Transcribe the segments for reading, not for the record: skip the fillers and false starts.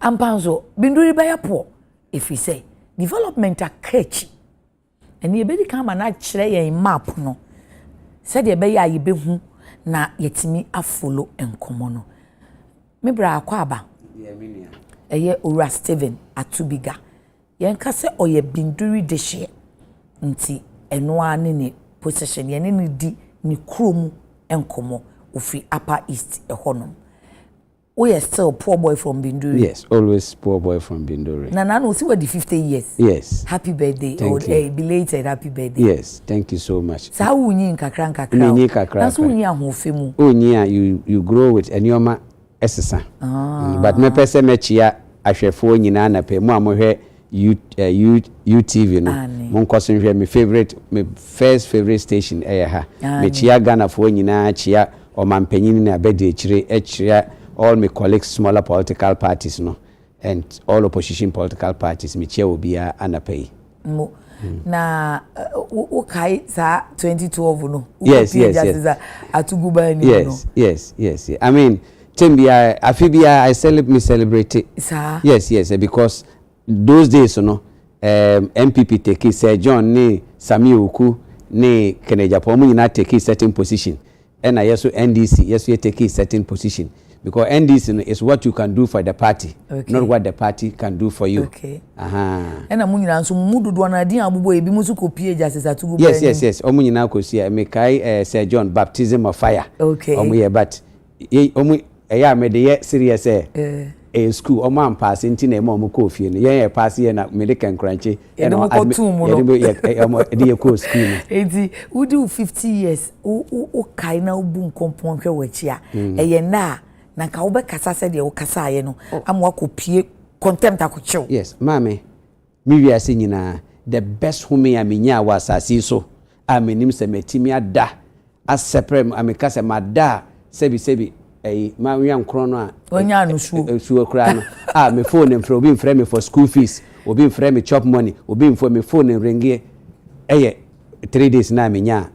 ampanzo binduri baya po if we say development akachi eni ebedi kan ma na kire yen map no said ye beya ye behu na yetimi afolo enkomo no me bra akwa aba eye Ora Steven Atubiga yen ka se oye binduri deshe nti eno ane ne position yen ne di ni krom enkomo ofi Upper East ehonom. We are still poor boy from Binduri. Yes, always poor boy from Binduri. Nana, no, see what the 50 years. Yes. Happy birthday. Thank you. Belated happy birthday. Yes, thank you so much. So how we need kakran kakra? Unyi kakra. That's who you are. Unyi you grow with enyoma esesa. But me pese me chia ahwefo nyina na pe mu amohwe UTV no. Mon koso hwe my first favorite station ha. Me chia Ghana fo nyina chia o mampanyin na abede echire all my colleagues, smaller political parties, no, and all opposition political parties, me chair will be anapay. Na okay, sa 2012 no. Yes. I mean, Timbia, Afibia, I celebrate it. Yes, because those days, you know, MPP take Sir John, ne Sami Uku, ne Keneja Pomu, not take certain position, and I also NDC, yes, we take certain position. Because NDC is what you can do for the party, not what the party can do for you. Okay. And I'm going to mudu dwana di abubo ebi musu kopie justice atugu. Yes. Omu nyina kosi me kai Sir John baptism of fire. Okay. Omu ye but omu eya me de serious school omu am pass nti na omu ko fie no ye pass ye na medical crunchy. E no ko tumu no. Omu de ye ko school. Enti we do 50 years o kai na obu nkompon hwe wachi a eye na na ka obe kasa se de o kasa aye no amwa ko pie contempt akochew. Yes, mame mi wi ase nyina the best home ya menya wa asasi so amenim se metimi ada aseprem ameka se mada sebi ma wi ankro no a onya no suo kra no me phone mfre obi mfre me for school fees obi mfre me chop money obi mfo me phone ringie 3 days na menya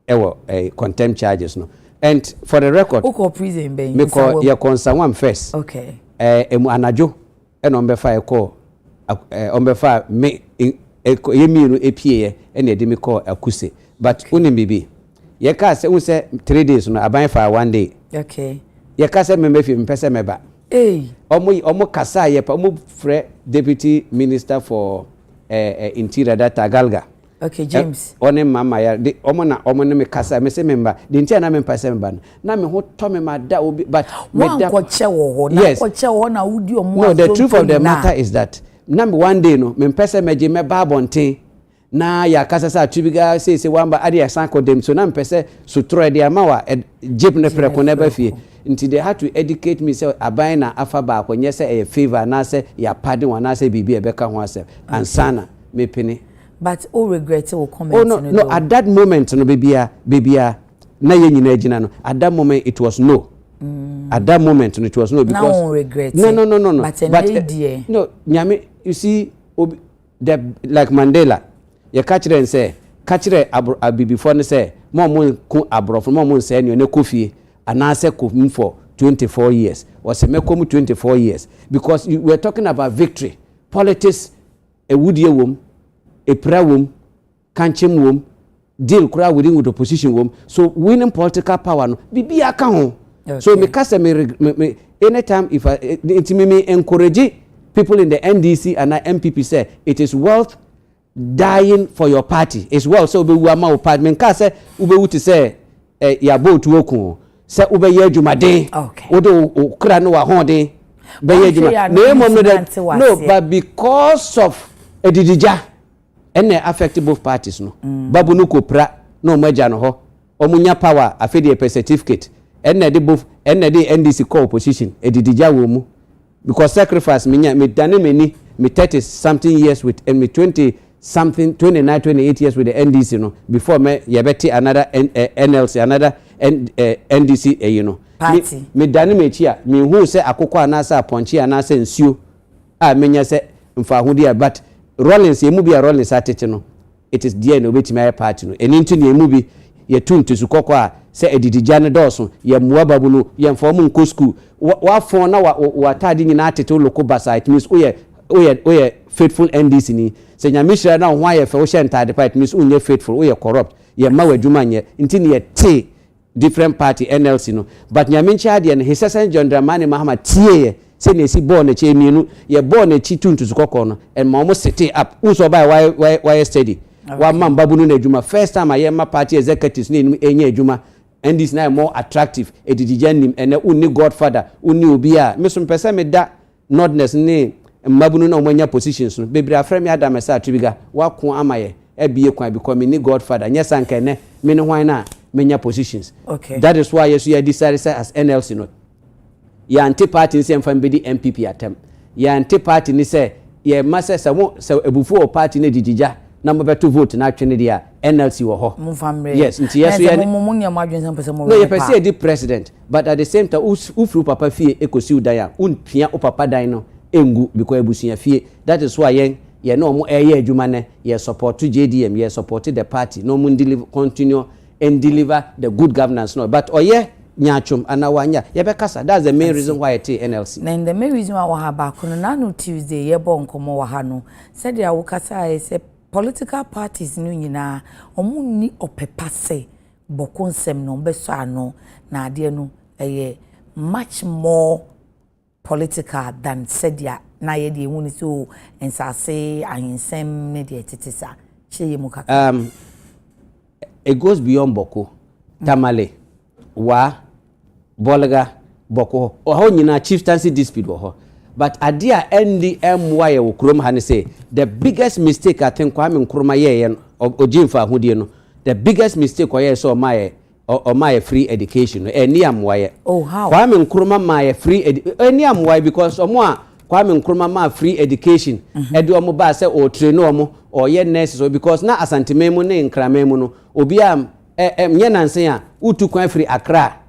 ewo contempt charges no. And for the record, prison ben me call your concern one first. Okay. Emu anajo and on befa call on befa me yemi epie and ye me call akuse. But uni bibi. Ye ka se un se 3 days no aban for 1 day. Okay. Ye ka se me mefi mpese meba. Omo kasa ye pa omo frɛ deputy minister for interior data Galga. Okay, James. One mama ya de omo ne me kasa me se memba de ntia na me mpase memba na me ho to me mada obi but me da ko che wo na ko che wo na wudi omo. No, the truth of the matter is that number 1 day no me mpase meje me ba bonten na ya kasa sa tubiga say wamba ade ya sanko dem so na mpase so tro de amawa jeep ne preko na ba fie nti they had to educate me say aban na afa ba ko nye say a favor na say ya pardon wa na say bibi e beka ho asem ansana me pini. But all regret will comment. Oh no, at that moment no bibia na ye nyina agina no at that moment it was no. At that moment it was no because now regret. No. But no, nyame you see the like Mandela ye catchre and say catchre before ne say mo ku abrofo mo say ne kofie anase kofim for 24 years or say mekom 24 years because we were talking about victory politics ewudie wom eprawum kanchem wom deal kura within with opposition wom so winning political power no bibi aka ho. So me kase me anytime if me encourage people in the NDC and MPP say it is worth dying for your party. It's worth so be ama o party me kase ube wuti say ya boat woku say ube ye adwumaden odo kura no wa ho den be ye adwuma no but because of edidija and affect both parties no babu no kopra no maja no ho omunya power afedi a certificate and they both and they NDC call opposition edidija wo mu because sacrifice me dane many me 30 something years with and me 20 something 29 28 years with the NDC no before me yebeti another NLC another NDC you know party me dane me chia me hu se akokọ anasa ponchi anasa nsuo a menya se mfa hodi but Rollins emu bi Rollins atete no it is there no betimi party no eni nti ne emu bi ye tuntu su kokko a se edidija ne dɔɔso ye mmoa babu no ye mfom nko school wa fon na wa tade nyina atete loko basa it means oye faithful NDC ni se nyamishira na ho aye fe wo hye ntade pa it means unye faithful oye corrupt ye ma wadwuma nye ntini ye te different party NLC no but nyaminchi ade ne His John Dramani Mahama tie se ne si ball na che mienu ye ball na chi tuntu su kokko no and ma mo set up unso why steady wa man babu no na adwuma first time aye ma party executives ne enye adwuma and this now more attractive edidijanim ene unni godfather unni obi a me so mpese me da nordness ne mmabunu na omanya positions no bebra frame adam esa atwibiga wako amaye ebie kwan because me ni godfather nya sanka ne me ne hwan na menya positions okay that is why you decided as NLC no ya anti party se mfa mbedi MPP atem ya anti party ni se ye mase se ebufu o party ne didija na mbeto vote na atwene dia NLC wo ho yes nti yeso ya no ye pese di president but at the same time ufru papa fie ekosi udaya unpia o papa dan no engu because ebusuya fie that is why ye no mo eye adwuma ne ye support to JDM ye support the party no mo deliver continue and deliver the good governance no but oye nyachum anawanya ye be kasa that's the main reason why it NLC then the main reason why we have back on na Tuesday ye bo nkomo wa ha no said ya wo kasa e se political parties no nyina omu ni opepa se bokonsem no beso ano na ade no much more political than said ya na ye de woni so ensase ahensem ne de tetesa cheye mukaka it goes beyond boko tamale wa bolga boko ho nyina chieftaincy dispute ho but adia NDMY wo krom ha ne say the biggest mistake I think Kwame Nkrumah ye ojimfa ahudie no the biggest mistake oye so my free education no eni amwaye oh how Kwame Nkrumah my free eni amwaye because omo a Kwame Nkrumah ma free education edi omo ba say o train omo oye nurses so because na asantememu ne nkramemu no obi am nye nansen a utu kwan free Accra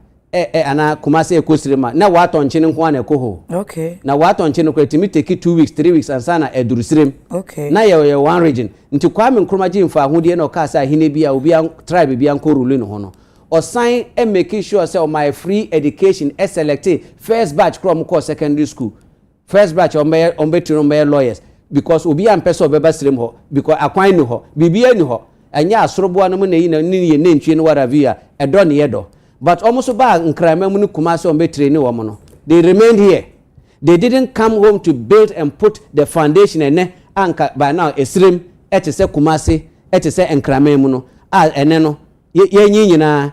ana Kumasi ekosirema na wato nchene nko na ekoho okay na wato nchene ko etimi take 2 weeks 3 weeks ansana edurusirem okay na ye one region nti Kwame Nkrumah jimfa ahudie na ka sa hine bia obi tribe bia nko rule no ho no osan making sure say my free education select first batch from ko secondary school first batch ombe lawyers because obi am person obeba sirem ho because akwan ni ho bibia ni ho anya asoroboa no na yi na ni ye nentwie no waravia edo ne yedo but almost ba nkrama mu ni Kumasi ombe train wo mo no they remained here they didn't come home to build and put the foundation ene anka by now esrem etese Kumasi etese nkrama mu no ene no ye nyina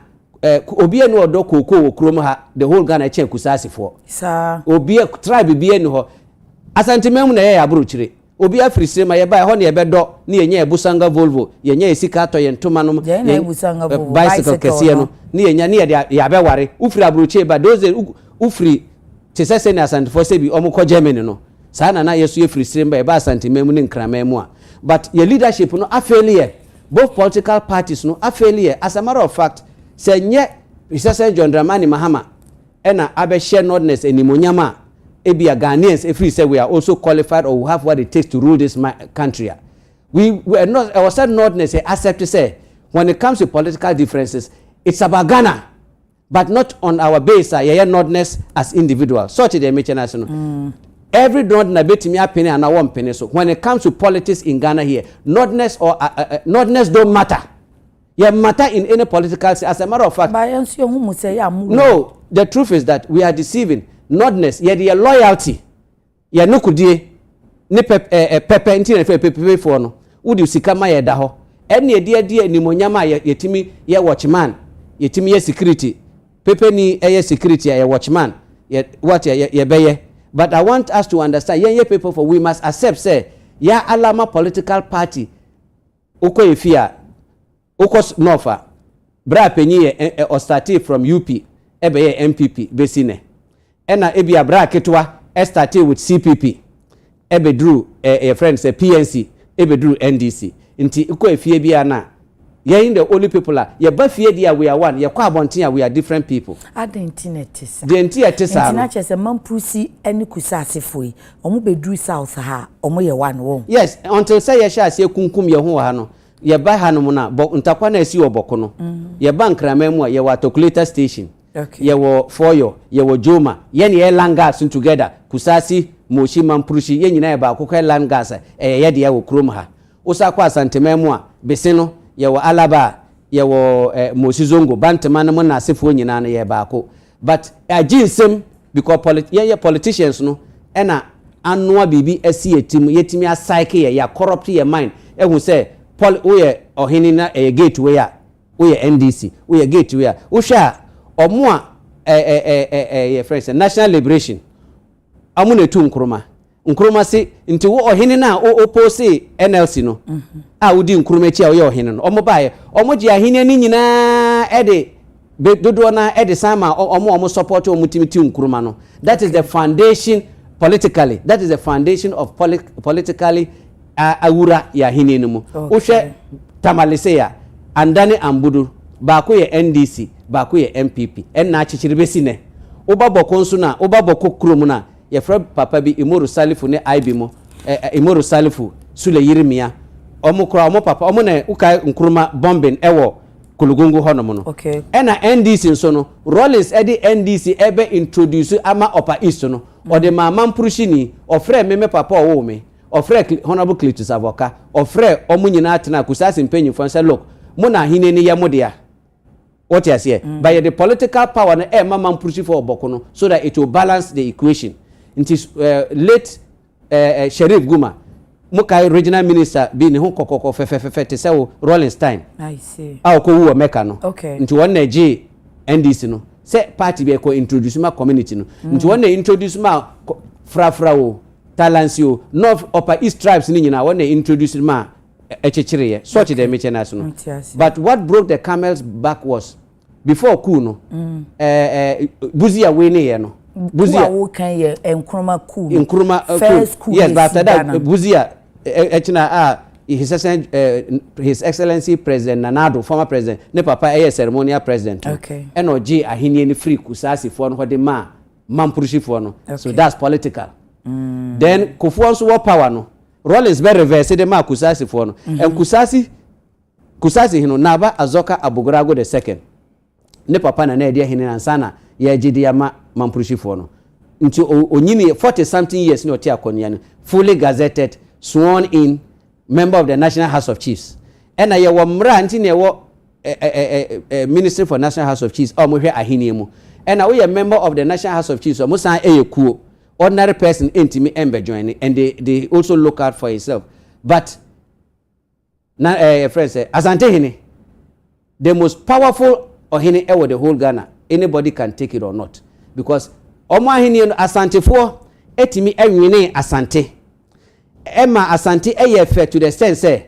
obi enu odo koko wo krom ha the whole Ghana chen kusasifo sa obi tribe bi enu ho asantemem na ye aburu chire obi afrisire ma ye ba ho na ye bedo na ye nya ebusanga Volvo ye nya esika to ye ntoma no ye ebusanga Volvo bicycle kese no na ye nya na ye ya be ware ufri aburu che ba doze ufri tesese na asantefo se bi omukọ Germany no sa na yeso ye frisire ba ye ba asantemem ni nkramam a but your leadership no afeli both political parties no afeli as a matter of fact say nye His John Dramani Mahama ena abe share nordness enimonyama ebia Ghanaians if we say we are also qualified or we have what it takes to rule this country we are not our said nordness accept to say when it comes to political differences it's about Ghana but not on our base nordness as individuals such the national every nord na betimi apene and one penny so when it comes to politics in Ghana here nordness or nordness don't matter. You matter in any political as a matter of fact. No, the truth is that we are deceiving. Nordness, your loyalty. Your nukudie. Ni pepe intine pepe for no. Udi usikama ye daho. Any idea ni monyama yetimi ye watchman. Yetimi ye security. Pepe ni ye security ye watchman. What ye beye. But I want us to understand. Ye people for we must accept say ya alama political party. Uko ifia. Ukos Norfa, bra penye or started from UP, ebe MPP, besine. Ena ebia bra ketwa, started with CPP, ebe drew a friend say PNC, ebe drew NDC. Inti uko efie bia na. Ye in the only people are, ye ba fie dia we are one, ye kwa bontia we are different people. Adentine tisa. The entire tisa. Intina chese mampusi eni kusasi foi. Omu be drew south ha, omu ye one wo. Yes, until say ye sha se kunkum ye ho ha no. ye ba hanom na ntakwa na esi oboko no ye ba nkrama mu a ye wa calculator station ye wo foyo ye wo joma ye ne langas together kusasi moshi mampurushi ye nyina ye ba akokọ langas ye de wo krom ha usakwa asantema mu a bese no ye wo alaba ye wo moshi zongo bantama no na asefo nyina na ye ba ako but aginsem because politicians no ena annoa bibi asi yetimi acycle ye ya corrupt your mind ehun say oye ohini na gateway a oye NDC oye gateway a ohwa omo a friends national liberation amu na tu nkroma se nti wo ohini na opose NLC no a udi nkroma chi a oye ohini no omo baaye omo ji ahini ni nyina ede dodo na ede sama omo support omo timiti nkroma no that is the foundation politically that is the foundation of politically awura ya hini no mu ohwe tamalise ya andane ambudu baako ye NDC baako ye MPP enna achichiri besi ne obaboko nso na obaboko krom na ye fra papa bi Imoru Salifu ne IB mo Imoru Salifu Sule Yirimia omo kra omo papa omo na uka nkruma bombing ewo kulugungu hono no enna NDC nso no Rollins edi NDC ebe introduce ama Upper East no ode mama mprushini ofre meme papa owo me ofre honorable Cletus Avoka ofre omunyina atena kusasi mpenyifo say look muna hine ni yamodea what you say by the political power na mama mprushi for oboko no so that it will balance the equation it is late Sheriff Guma mukai regional minister bi ne ho kokoko fefefefe te say Rollins time I see ko wo meka no okay nti won na je NDC no say party be ko introduce ma community no nti won na introduce ma frafra wo Talancio North Upper East tribes ni nyina won na introduce ma echechire such the mechanism no but what broke the camel's back was before ku no buzia we ne ye no buzia wo kan ye enkroma ku first ku yes but after that buzia echina his excellency president Nanado former president ne papa ceremonial president okay enoji ahini ni free kusasi fo no hode ma mampurushi fo no so that's political then kufuan so power no Rollins be reverse de ma kusasi fo no en kusasi hino naba azoka abugrago the second ne papa na edi hini ansana ya jidi ya mampurushi fo no nti onyini 40 something years ni oti akonia no fully gazetted sworn in member of the National House of Chiefs ena ye wo mra nti ne wo Ministry for National House of Chiefs o mo hwe ahini mu ena we member of the National House of Chiefs o mo san eyekuo ordinary person entimi embe join and they also look out for himself but na friends asante hini the most powerful ohini ewo the whole Ghana anybody can take it or not because omo ahini asante fo etimi enwene asante Emma asante eye fair to the sense say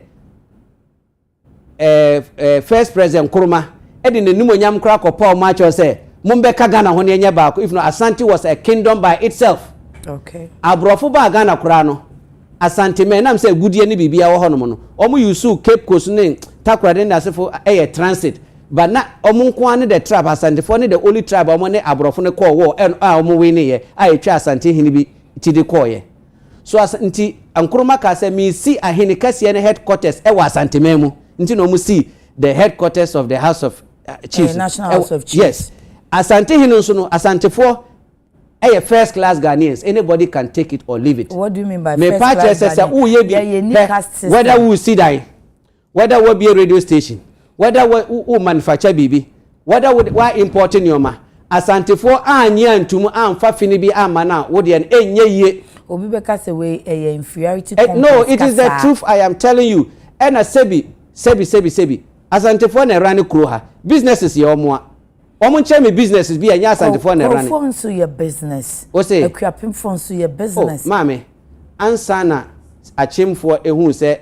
first president Nkrumah edi nenumo nyam kra kopa o macho say mumbeka Ghana ho ne enye baako if no Asante was a kingdom by itself okay abrofo ba Ghana kra no Asante me nam say gudie ne bibia wo hono no omo yusu Cape Coast ne takra den asefo transit but na omo nko ane the tribe Asante for ne the only tribe omo ne abrofo ne call war omo we ne ye etwa Asante hini bi ti de call ye so nti Nkrumah ka say me see ahini kase ne headquarters e wa Asante memu nti no mu see the headquarters of the House of Chiefs National House of Chiefs yes Asante hino so no Asante for first class Ghanaians anybody can take it or leave it what do you mean by me first class Ghanaians whether we see die whether we be a radio station whether we manufacture bibi whether we importing yoma Asante for anya ntumu amfa fini bi amana wo de enye ye obi beka say we inferiority no it is the truth I am telling you and sebi Asante for na run kro ha businesses ye omo nche me businesses bi anya Asante for na run phone so your business equipment phone so your business mame ansa na achemfo ehun se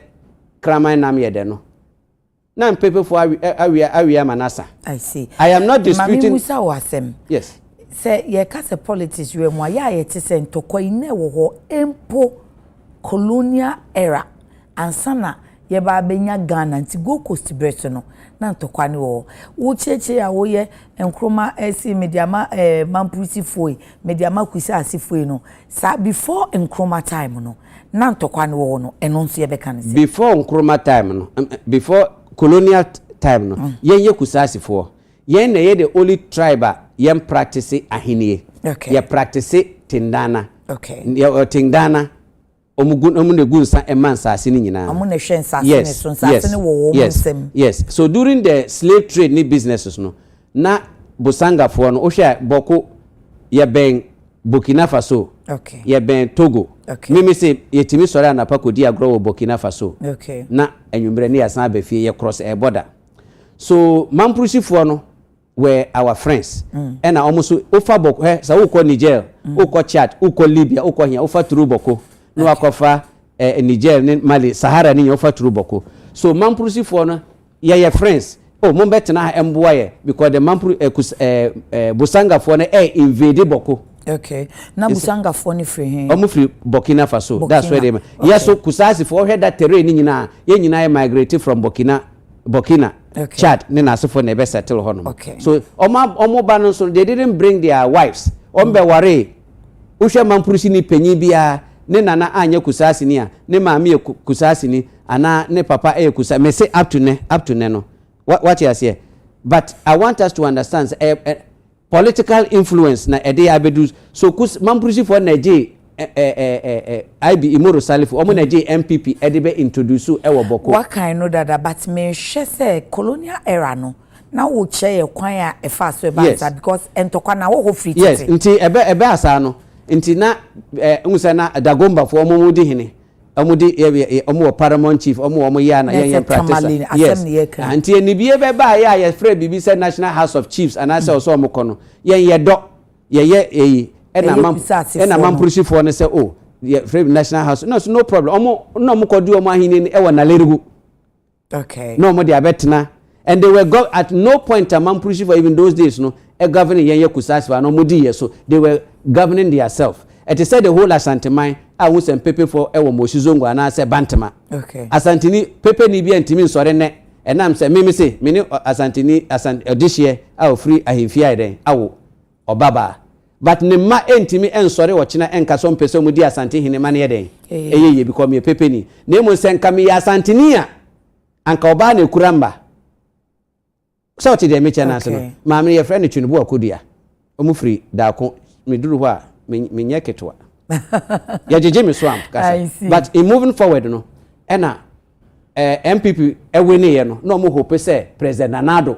kraman nam ye de no na pepe for awia manasa I see I am not disputing mame musa wasem yes say ye ka say politics we mo ya ye te say ntokwa ine wo ho empo colonial era ansana ye ba benya Ghana nti go coast breast no na ntokwa ne wo cheche ya wo ye Nsroma esi mediama mampusi foi mediama kusa asifoi no sa before Nsroma time no na ntokwa ne wo no eno nso ye beka ne se before Nsroma time no before colonial time no ye kusa asifo ye na ye the only tribe ye practice ahenie ye practice tindana ye tindana omune gunsa emansa asini nyina omune hwensa asini so asini wo nsem yes so during the slave trade ni businesses no na busanga fo no ohwe boko ye ben Burkina Faso ye ben Togo mimi se yetimi sore anapa kodi agro wo Burkina Faso na anwumbre ne yasan abafie ye cross a border so mamprusi fo no were our friends and almost ofa boko sa wo ko Niger wo ko Chad wo ko Libya wo ko hia ofa turu boko no akofa Niger ni Mali Sahara ni ofa turu boko so mamprusi fo no ye friends oh mo betena emboa ye because the mampru busanga fo no invade boko na busanga fo ni free hen omo free Burkina Faso that's where they yes so kusasi fo head that terrain ni nyina ye nyina migrated from Burkina Chad ni na sefo na be settle hono so omo ba no so they didn't bring their wives ombe ware uhwe mamprusi ni panyi bia ne nana anya kusasi ni a ne maami kusasi ni ana ne papa kusa me say up to ne no what you say but I want us to understand political influence na ede abedu so mamprusi for Nigeria IB Imoro Salifu omo Nigeria MPP ede be introduce ewo boko what kind know that but me hwe say colonial era no na wo che ye kwan a e fa so e because entokwa na wo ho free yes nti ebe asa no nti na unse na Dagomba fo omo mudi hene omo paramount chief omo ya na yen practice yes nti enibie be ba ya free bibi say National House of Chiefs and ase oso omo kono yen ye ena mamprusi fo ne say oh free National House no problem no mo kodu omo ahini e wona lerigu no mo dia betena and they were at no point a mamprusi for even those days no a governing yen kusasi fa no modi so they were governing themselves it is said the whole Asanteman a wo sem pepe for e wo Moshizongo ana se Bantama Asantini pepe ni bia ntimi nsore ne enam se mimi se mini Asantini odihye a free ahemfia den awo obaba but ne ma entimi ensore wo kina enka so mpese mu di Asante hene ma ne den eyeye because me pepe ni na emu se nka me Asantini a anka oba na kuramba so ti de me chana so no ma me ye friend Twinibu akodia omu free da ko me duru ho a me nye ketwa ya jeje me swamp kasa but in moving forward no ena MPP ewene ye no mo hope say President Nanado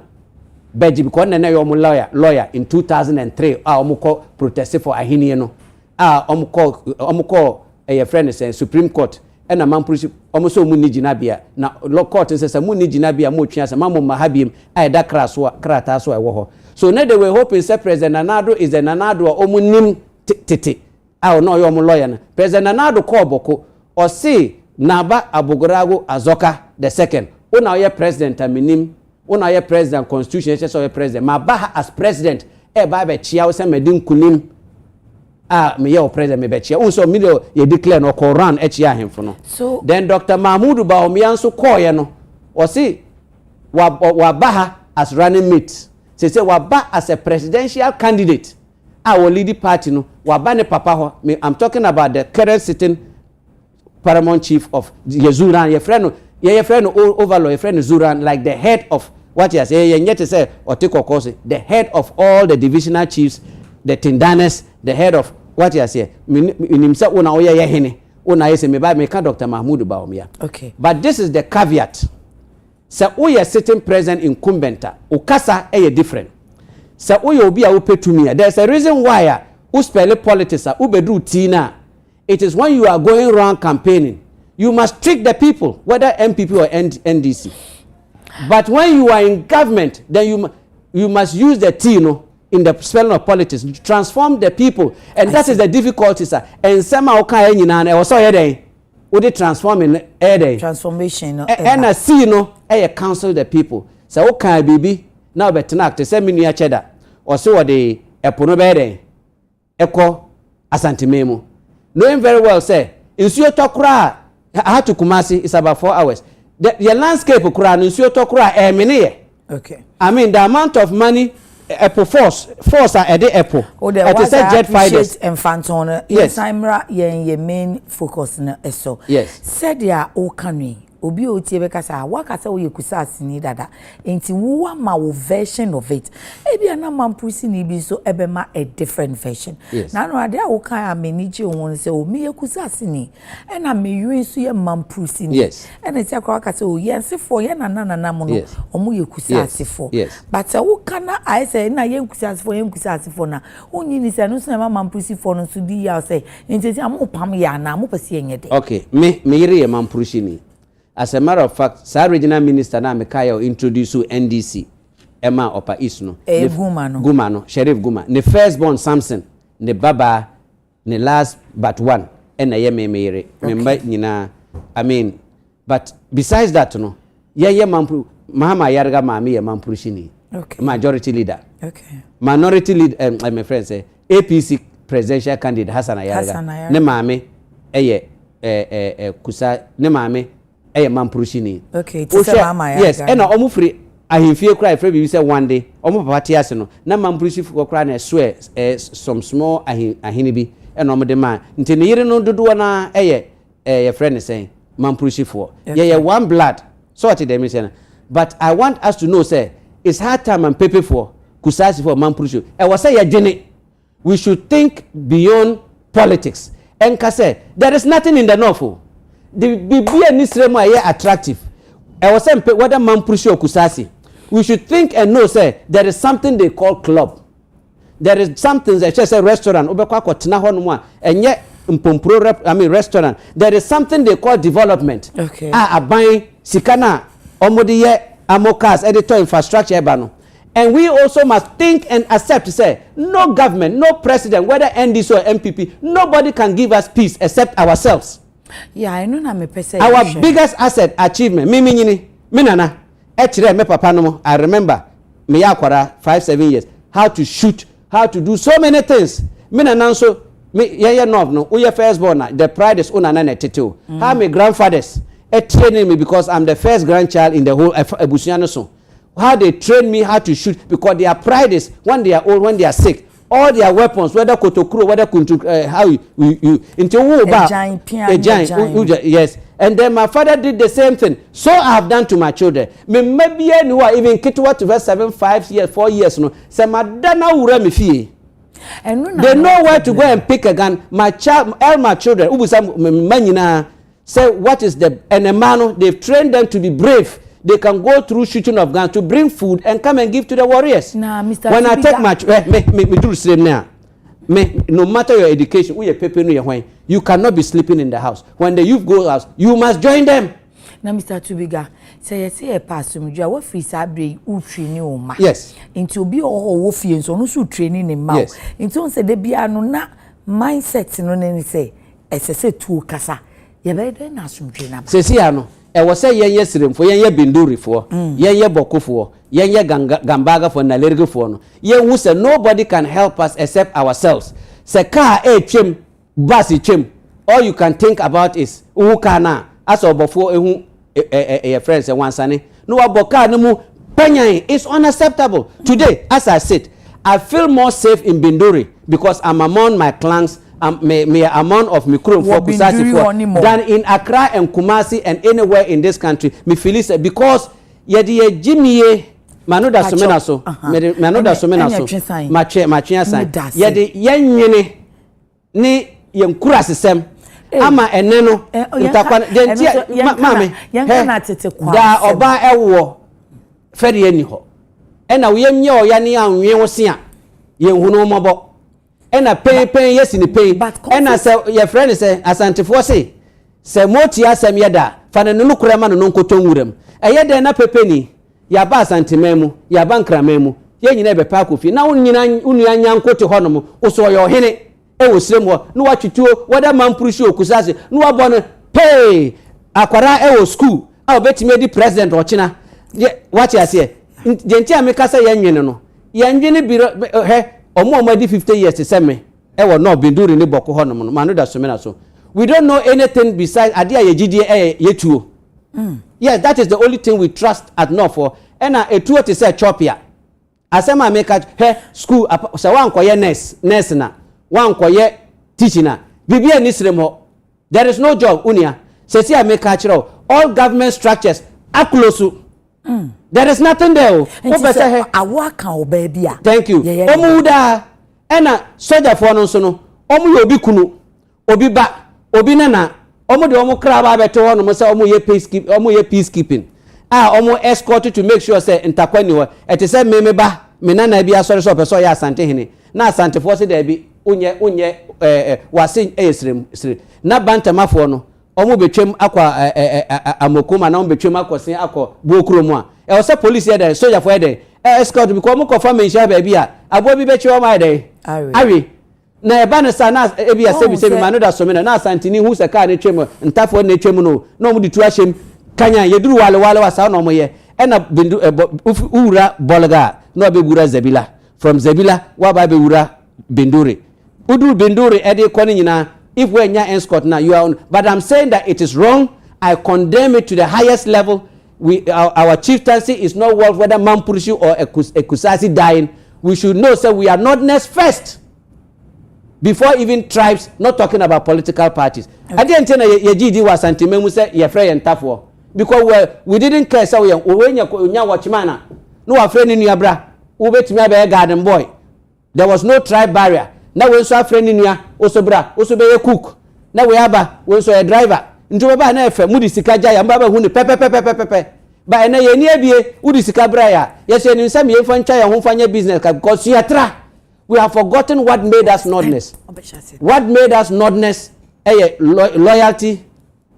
beji because na yo mo lawyer in 2003 omo ko protest for ahini no omo ko ye friend say Supreme Court ena mamprusi omo so mu ni ginabia na law court say mu ni ginabia mo twa say mamo mahabiem da krata so ewo ho so na they were hoping say President Nanado is the Nanado omo nim tete no yo mo lawyer na President Nanado call boko o say Naba Abogorago Azoka the second una ye president aminim una ye president constitution say so ye president ma ba as president ba be chia o say medin kunim me ye o president me be chia unso me ye declare no ko run chia hemfo no so then Dr. Mahmoud Bawumia so call ye no o say wa ba as running mate say wa ba as a presidential candidate our leading party no wa ba ne papa ho I'm talking about the current sitting paramount chief of Yezuran your friend overlord your friend Zuran like the head of what you say yet to say or take course the head of all the divisional chiefs the tindanes the head of what you say in himself una oye hene una say me ba me ka Dr. Mahmoud Bawumia but this is the caveat say we are sitting president incumbent ukasa different say we obi a upetumi there's a reason why u spell politics u bedru tina. It is when you are going around campaigning, you must trick the people, whether MPP or NDC. But when you are in government, then you must use the T, in the spelling of politics, to transform the people. And that is the difficulty, sir. And somehow, would it transform in a transformation? And a C, counsel the people. So, okay, baby, now better not to send me near cheddar. Or so are they a ponobere, echo asantimemo. Knowing very well, say, in Sio Tokra, I had to Kumasi, it's about 4 hours. the landscape kura no nsuo to kura emene. Okay. I mean the amount of money Apple force at the Apple. Oh, there was jet fighters and phantom. Yes, Imra your main focus na eso. Yes. Said ya o kanwi. Obi o tie beka sa wakasa wo yekusasi ni dada. Enti wo ma wo version of it. Ebi ana mampusi ni bi so ebema a different version. Yes. Na no ade a wo kan amenichi won se o mi yekusasi ni. E na me yuen so ye mampusi ni. Yes. E na tia kwa kasa o yense fo ye na na mo no. Omo yekusasi fo. Yes. But wo kana I say na yekusasi fo na. Onyi ni se no so na mampusi fo no so di ya say. Enti am pam ya na mo pese enye de. Okay, me yire ye mampusi ni. As a matter of fact, Sir Regional Minister na Mekaya introduce to NDC. Emma Opa Isno. Gumano, Sheriff Guma. The firstborn Samson, the Baba, the last but one, and a yeme mere. I mean, but besides that, no, Mampru, Mahama Yarga Mami, Mampushini. Okay. Majority leader. Okay. Minority leader, my friend say, APC presidential candidate Hassan Ayarga. Ne mame, Kusa, ne mame. Mampurushini. Okay, yes, and almost free. I hear cry for you say one day, almost party no. Na Mampurushi for crying and swear some small ahinibi and on the man. Until you no do na your friend is saying Mampurushi for. Yeah, one blood. Sorted them mission. But I want us to know, say, it's hard time and paper for Kusasi for Mampurushi. I was say Jenny, we should think beyond politics. And Kase, there is nothing in the north. The Adekye Nsroma are attractive. I was saying whether Mampurushi or Kusasi, we should think and know say there is something they call club. There is something that just a restaurant. And yet restaurant. There is something they call development. Okay. Buying Sikana, Omodiye, Amokas, editor infrastructure bano. And we also must think and accept to say no government, no president, whether NDC or MPP, nobody can give us peace except ourselves. Yeah, I know na me pese. Our biggest asset achievement, me nana, me papa no. I remember me yakwara 5-7 years how to shoot, how to do so many things. Me nana so me no. We firstborn na the pride is una na tete. How my grandfathers training me because I'm the first grandchild in the whole Ebusiano so. How they train me how to shoot because their pride is when they are old, when they are sick. All their weapons, whether kotokuro, whether kuntu, how you into a giant, yes. And then my father did the same thing. So I have done to my children. Me maybe who are even kitwa to verse 7, 5 years, 4 years, no. Say madana ure me fee. They know where to go and pick a gun. My child, all my children, who was say what is the and they've trained them to be brave. They can go through shooting of guns to bring food and come and give to the warriors. Nah, Mr. When I take my me do the same now. No matter your education, you cannot be sleeping in the house. When the youth go out, you must join them. Now, Mr. Tubiga, say a pass what free sabre who training oma. Yes. Into be all wofian so no training in mouth. Yes. Into say they be na mindset no any say as I say to kasa. You better na sum train. Say no. I was say yen sirim for yen binduri for yen boko for yen gambaga for na lergo for no yen who say nobody can help us except ourselves. Say car chim bus chim all you can think about is who kana as obofo ehun friends say wansane no aboka no mu penyan is unacceptable. Today as I said I feel more safe in Binduri because I'm among my clans. Me amount of mikro for Kusasi for than in Accra and Kumasi and anywhere in this country. Me feel it because yedi Jimmy Manoda Somena so Manoda Somena so machi san yedi yenyene ni yemkura sesem ama eneno utakwa dentia mame yankana tete kwa da oba ewo fere eni ho ena wo yemye oya ni anwe wo se a yenhunu mobo ena pen yes in the pain ena say your friend say asantefo say moti asem yeda fa ne no kurema no nkoto nwuram eyeda na pepeni ya ba asantememu ya ba nkramemu ye nyina be pa kofi na unu anya nkoto honom uso yo hene ewo sirem ho no watwituo wada Mampurushi okusase no wabo no pay akwara ewo school a obetime di president ochina wachi ase jenti amekasa yenwene no yenwene biro omo di 50 years seme ewo no Binduri ni boko honom no Manoda Somena so we don't know anything besides adia yegidie yetuo yes, that is the only thing we trust at North for. And a two to say chopia. Asema make her school so one koye nurse na one koye teaching na Bibia Nsroma. There is no job unia. Sesi I make all government structures are close. There is nothing there. Thank you. Omuda ena soldier for no so no. Omu obi kunu, obi ba, obi nana. Omu de omu kraba beto no mo say omu ye peacekeeping. Omu escort to make sure say ntakwani wo. Ete say me ba, me nana bi asori so person ya asante hene. Na asante for say there bi unye wase esrem. Na bantamafo no. Omu betwem akwa amokoma na omu betwem akosen akọ buokromu a e o se police here there soldier for there escort because omu confirm insha ba bia abo bi betwe o ma there awi na e ba ne sa na e bia se bi manu da so me na asantini hu se ka ne twem ntafo ne twem no na omu ditu ahyem kanya yeduru wale wasa na omu ye e na bindu ura bolga na obegura Zabila from Zabila wa ba bewura Binduri udu Binduri e de kwani nyina. If we're in escort now, you are on. But I'm saying that it is wrong. I condemn it to the highest level. Our chieftaincy is not worth whether Mampurishi or a Kusasi dying. We should know, so we are not next first. Before even tribes, not talking about political parties. I didn't tell you, GD was anti-memu say, you're afraid and tough war. Because we didn't care, so when you're watchmana, no afraid in your bra, who bet me a garden boy. There was no tribe barrier. Now we so friend in ya osobra osobeye cook na we aba we so a driver nto baba na efe mudi sika jaya mbaba hu ni pepe ba na ye ni abie udi sika bra ya yes ye ni nsam ye fa ncha ya ho fanya business because you tra we have forgotten what made us nordness. What made us nordness loyalty,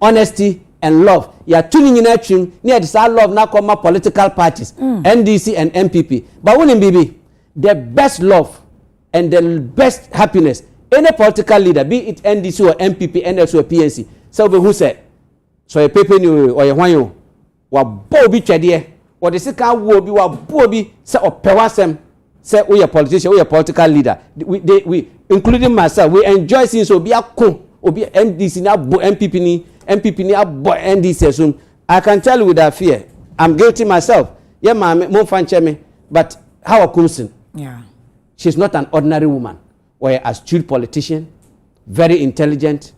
honesty and love. Ya tuning in atrim near this love na come political parties NDC and MPP but when in BB the best love and the best happiness, any political leader, be it NDC or MPP, NSC or PNC, so who said, so a paper new or a wanyo, wa bobi chadie, or the second will be wa bobi, say or pewasem, say we a politician, we a political leader. We including myself, we enjoy seeing so be a co, or be MDC now, MPP ni abo NDC. So I can tell you without fear, I'm guilty myself. Yeah, ma'am, more fan me, but how a Kumsin? Yeah. She's not an ordinary woman or an astute politician, very intelligent,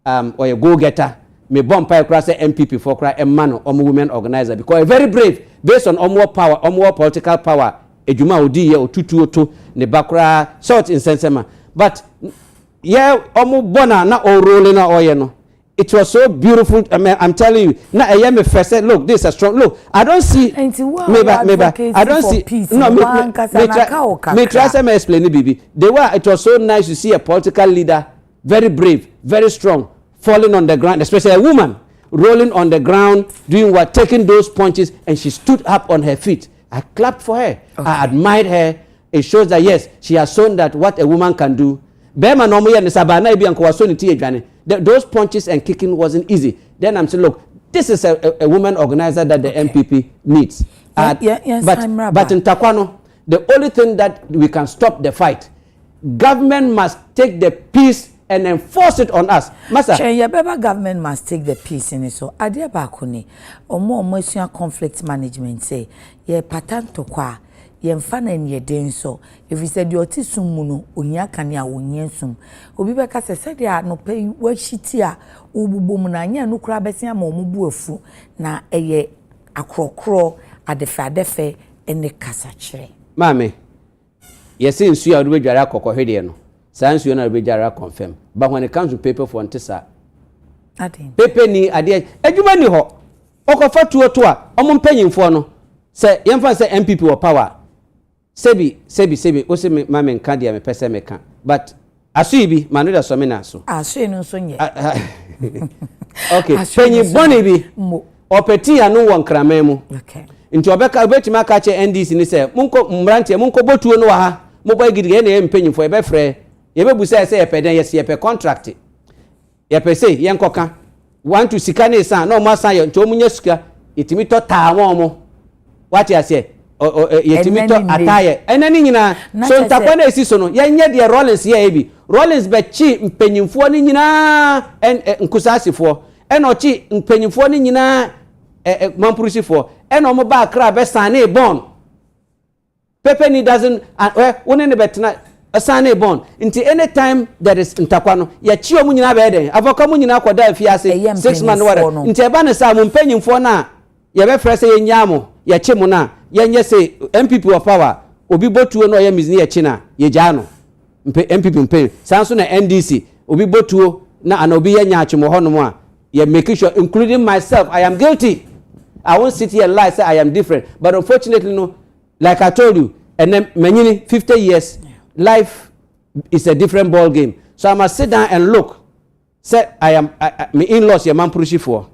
or a go-getter. Me bomb pie cross MPP for cry a man or women organizer because very brave based on more power, more political power. Ejuma odi ye o 222 ne bakra sort in sensema. But yeah, bona na o rolling na oye no. It was so beautiful. I'm telling you. Now I am a first. Look, this is a strong. Look, I don't see. Maybe I don't see. Peace. No, me try to explain it, baby. It was so nice to see a political leader, very brave, very strong, falling on the ground, especially a woman rolling on the ground, doing what, taking those punches, and she stood up on her feet. I clapped for her. Okay. I admired her. It shows that yes, she has shown that what a woman can do. Bema no moya ni sabana ibi anko wasoni ti edwane. Those punches and kicking wasn't easy. Then I'm saying, look, this is a woman organizer that the MPP needs. Yes, but in Takwano, the only thing that we can stop the fight, government must take the peace and enforce it on us. Masa. Government must take the peace in it. So, adia bakuni, omo conflict management say, ye patanto kwa. Yemfana nye denso if you said your tisum no onya kane a wonyensum obi beka se dia no pay wahiti a ububom na anya no kura besia ma omubu afu na eye akrokro adefe ene kasa kire mame yesi nsu ya odo dware akokɔhwede no saa nsu na odo dware confirm but when it comes to paper for ntisa adin paper ni ade adwuma ni ho okofa tuo to a omo mpanyimfo no se yemfa se MPP wo power sebi o se mame nka dia me pese me ka but aso ibi manu da so me na so aso no so nye okay penyi boni bi opeti anu won krama mu okay nti obeka obetima aka che NDC ni se munko mbrante munko botuo no wa ha mo boy gidige na empanyimfo ebe frɛ yebebu se yepeden yes yepe contract yepe se yenkoka want to sika ne san na o ma san ye nti o munya sika yetimi to taa mo what you say yetimi to ataye enani nyina so ntakwa na esi so no yenye de Rollins ye ebi Rollins be chi mpanyimfo ni nyina nkusasefo eno chi mpanyimfo ni nyina mampurushi for and omo ba kra be sane born pepe ni doesn't one ne betena sane born until any time there is ntakwa no ya chi omu nyina be den avoka mu nyina akoda afiase 6 months wara until ba ne sa mu mpanyimfo na ye be frese ye nyamo ya chi mu na ye nye say MPP of power obi botuo no ye mizni ye chi na ye gya no MPP mpe sanso na NDC obi botuo na anobi ye nya chi mo hono mu a ye make sure including myself I am guilty. I won't sit here and lie say I am different, but unfortunately no, like I told you, and then many 50 years life is a different ball game. So I must sit down and look. Say I am me in-laws your mampurushi for.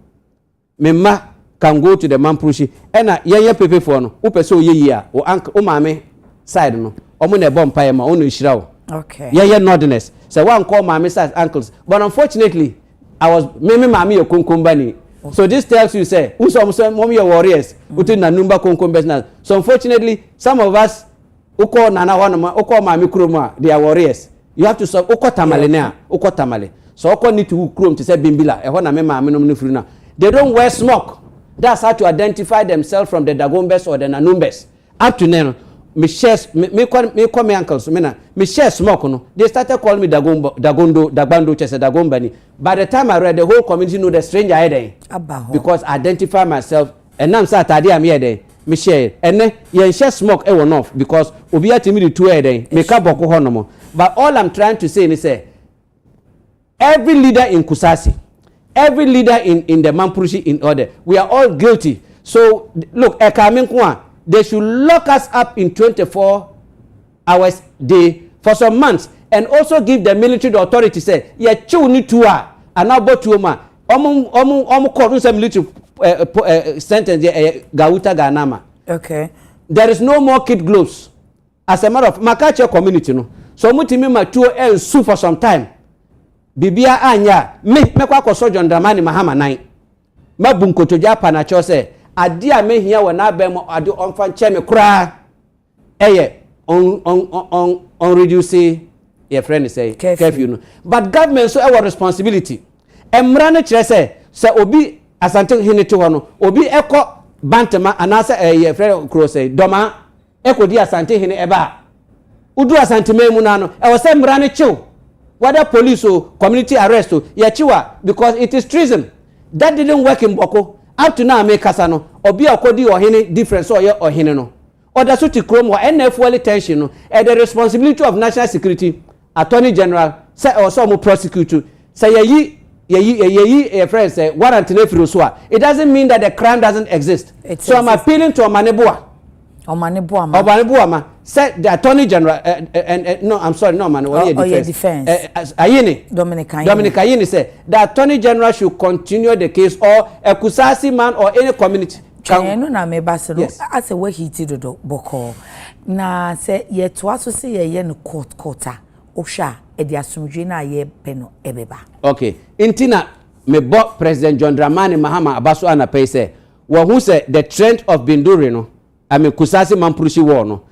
Me ma can go to the mampurushi and ye pepe for no. Upe so ye o uncle o mame side no. Omo na bomb pa ma onu ishira o. Okay. Ye nordiness. So one call mame side uncles. But unfortunately I was meme mami your kunkumbani. Okay. So this tells you say who some mommy your warriors uti na number kunkumbes. So unfortunately some of us uko nana wana uko mami kroma they are warriors. You have to so uko tamale na uko tamale. So uko need to krom to say bimbila e ho na me mami no mfiri na. They don't wear smoke. That's how to identify themselves from the Dagombes or the Nanumbes. Up to now me call me uncles me share smoke no. They started calling me Dagbando chese Dagombani. By the time I read, the whole community know the stranger head because I identify myself and now start idea me head me share and then you share smoke e won off because obi atimi the two head me ka boko hono. But all I'm trying to say is say every leader in Kusasi, every leader in the Mampurushi in order, we are all guilty. So look, they should lock us up in 24 hours day for some months and also give the military the authority say yeah chew ni tua and now but to ma call some military sentence gauta ganama. Okay. There is no more kid gloves. As a matter of makache community no. So mutimi ma tuo and sue for some time. Bibia anya me kwa ko sojo ndamani mahama nine. Mabunkoto japa na cho say adia me hia we na bem ade onfa che me kura on reduce your friend say curfew no. But government so our responsibility emra no kire say obi asante hene to hono obi eko bantama anasa your friend kro say doma eko di asante hene eba udu asante memu na no e wo say emra no chiw whether police or community arrest ya chiwa because it is treason. That didn't work in Boko. Up to now make kasano obi akodi or hene difference or hene no. Order so to chrome or NFL tension no and the responsibility of national security attorney general say or some prosecutor say ye friend say warrant no so it doesn't mean that the crime doesn't exist. So I'm appealing to Omaneboa said the attorney general no I'm sorry no man defense Ayini Dominic Ayini said the attorney general should continue the case or a Kusasi man or any community no na me base no as a way he did do boko na say ye to aso say ye no court ohwa e di asomdwe na ye pe no ebeba. Okay, intina me bo President John Dramani Mahama Abaso ana pay say wo hu say the trend of Binduri no ame Kusasi Mampurushi war no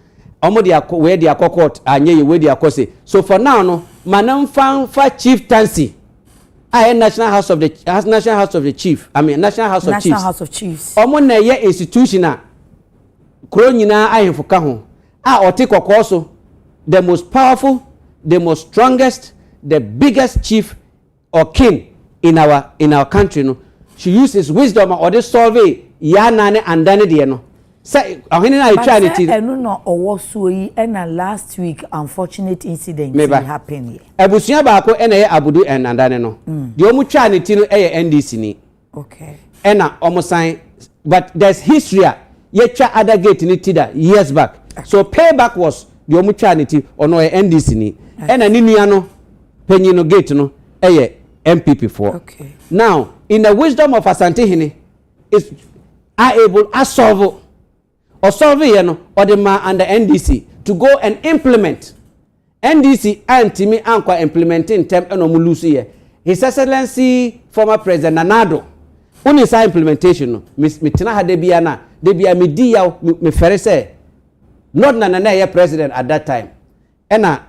omo dia we dia court anye ye we dia kose. So for now no manam fan fa Chieftaincy National House of the Chief. I mean National House of Chiefs. Omo na ye institution a kro nyina ahemfo ka ho a otekokoso the most powerful, the most strongest, the biggest chief or king in our country no. She uses wisdom or this solve ya nane andane de no. Say ohene na try it. Enu no owo so yi na last week unfortunate incident happen here. Abusuya ba ko ena ye abudu andane no. De omu try it no NDC ni. Okay. Ena omo sign but there's history ye try Adekye ni tida years back. So payback was de omu try it ono NDC ni. Ena ni nua no penyi no gate no MPP for. Okay. Now in the wisdom of Asante Hene is able to solve or solve or the man under NDC to go and implement NDC anti-me anqua implementing term enomulusi His Excellency former President Nanado unisa implementation no mitina ha debia me di ya me fere say not na ye president at that time ena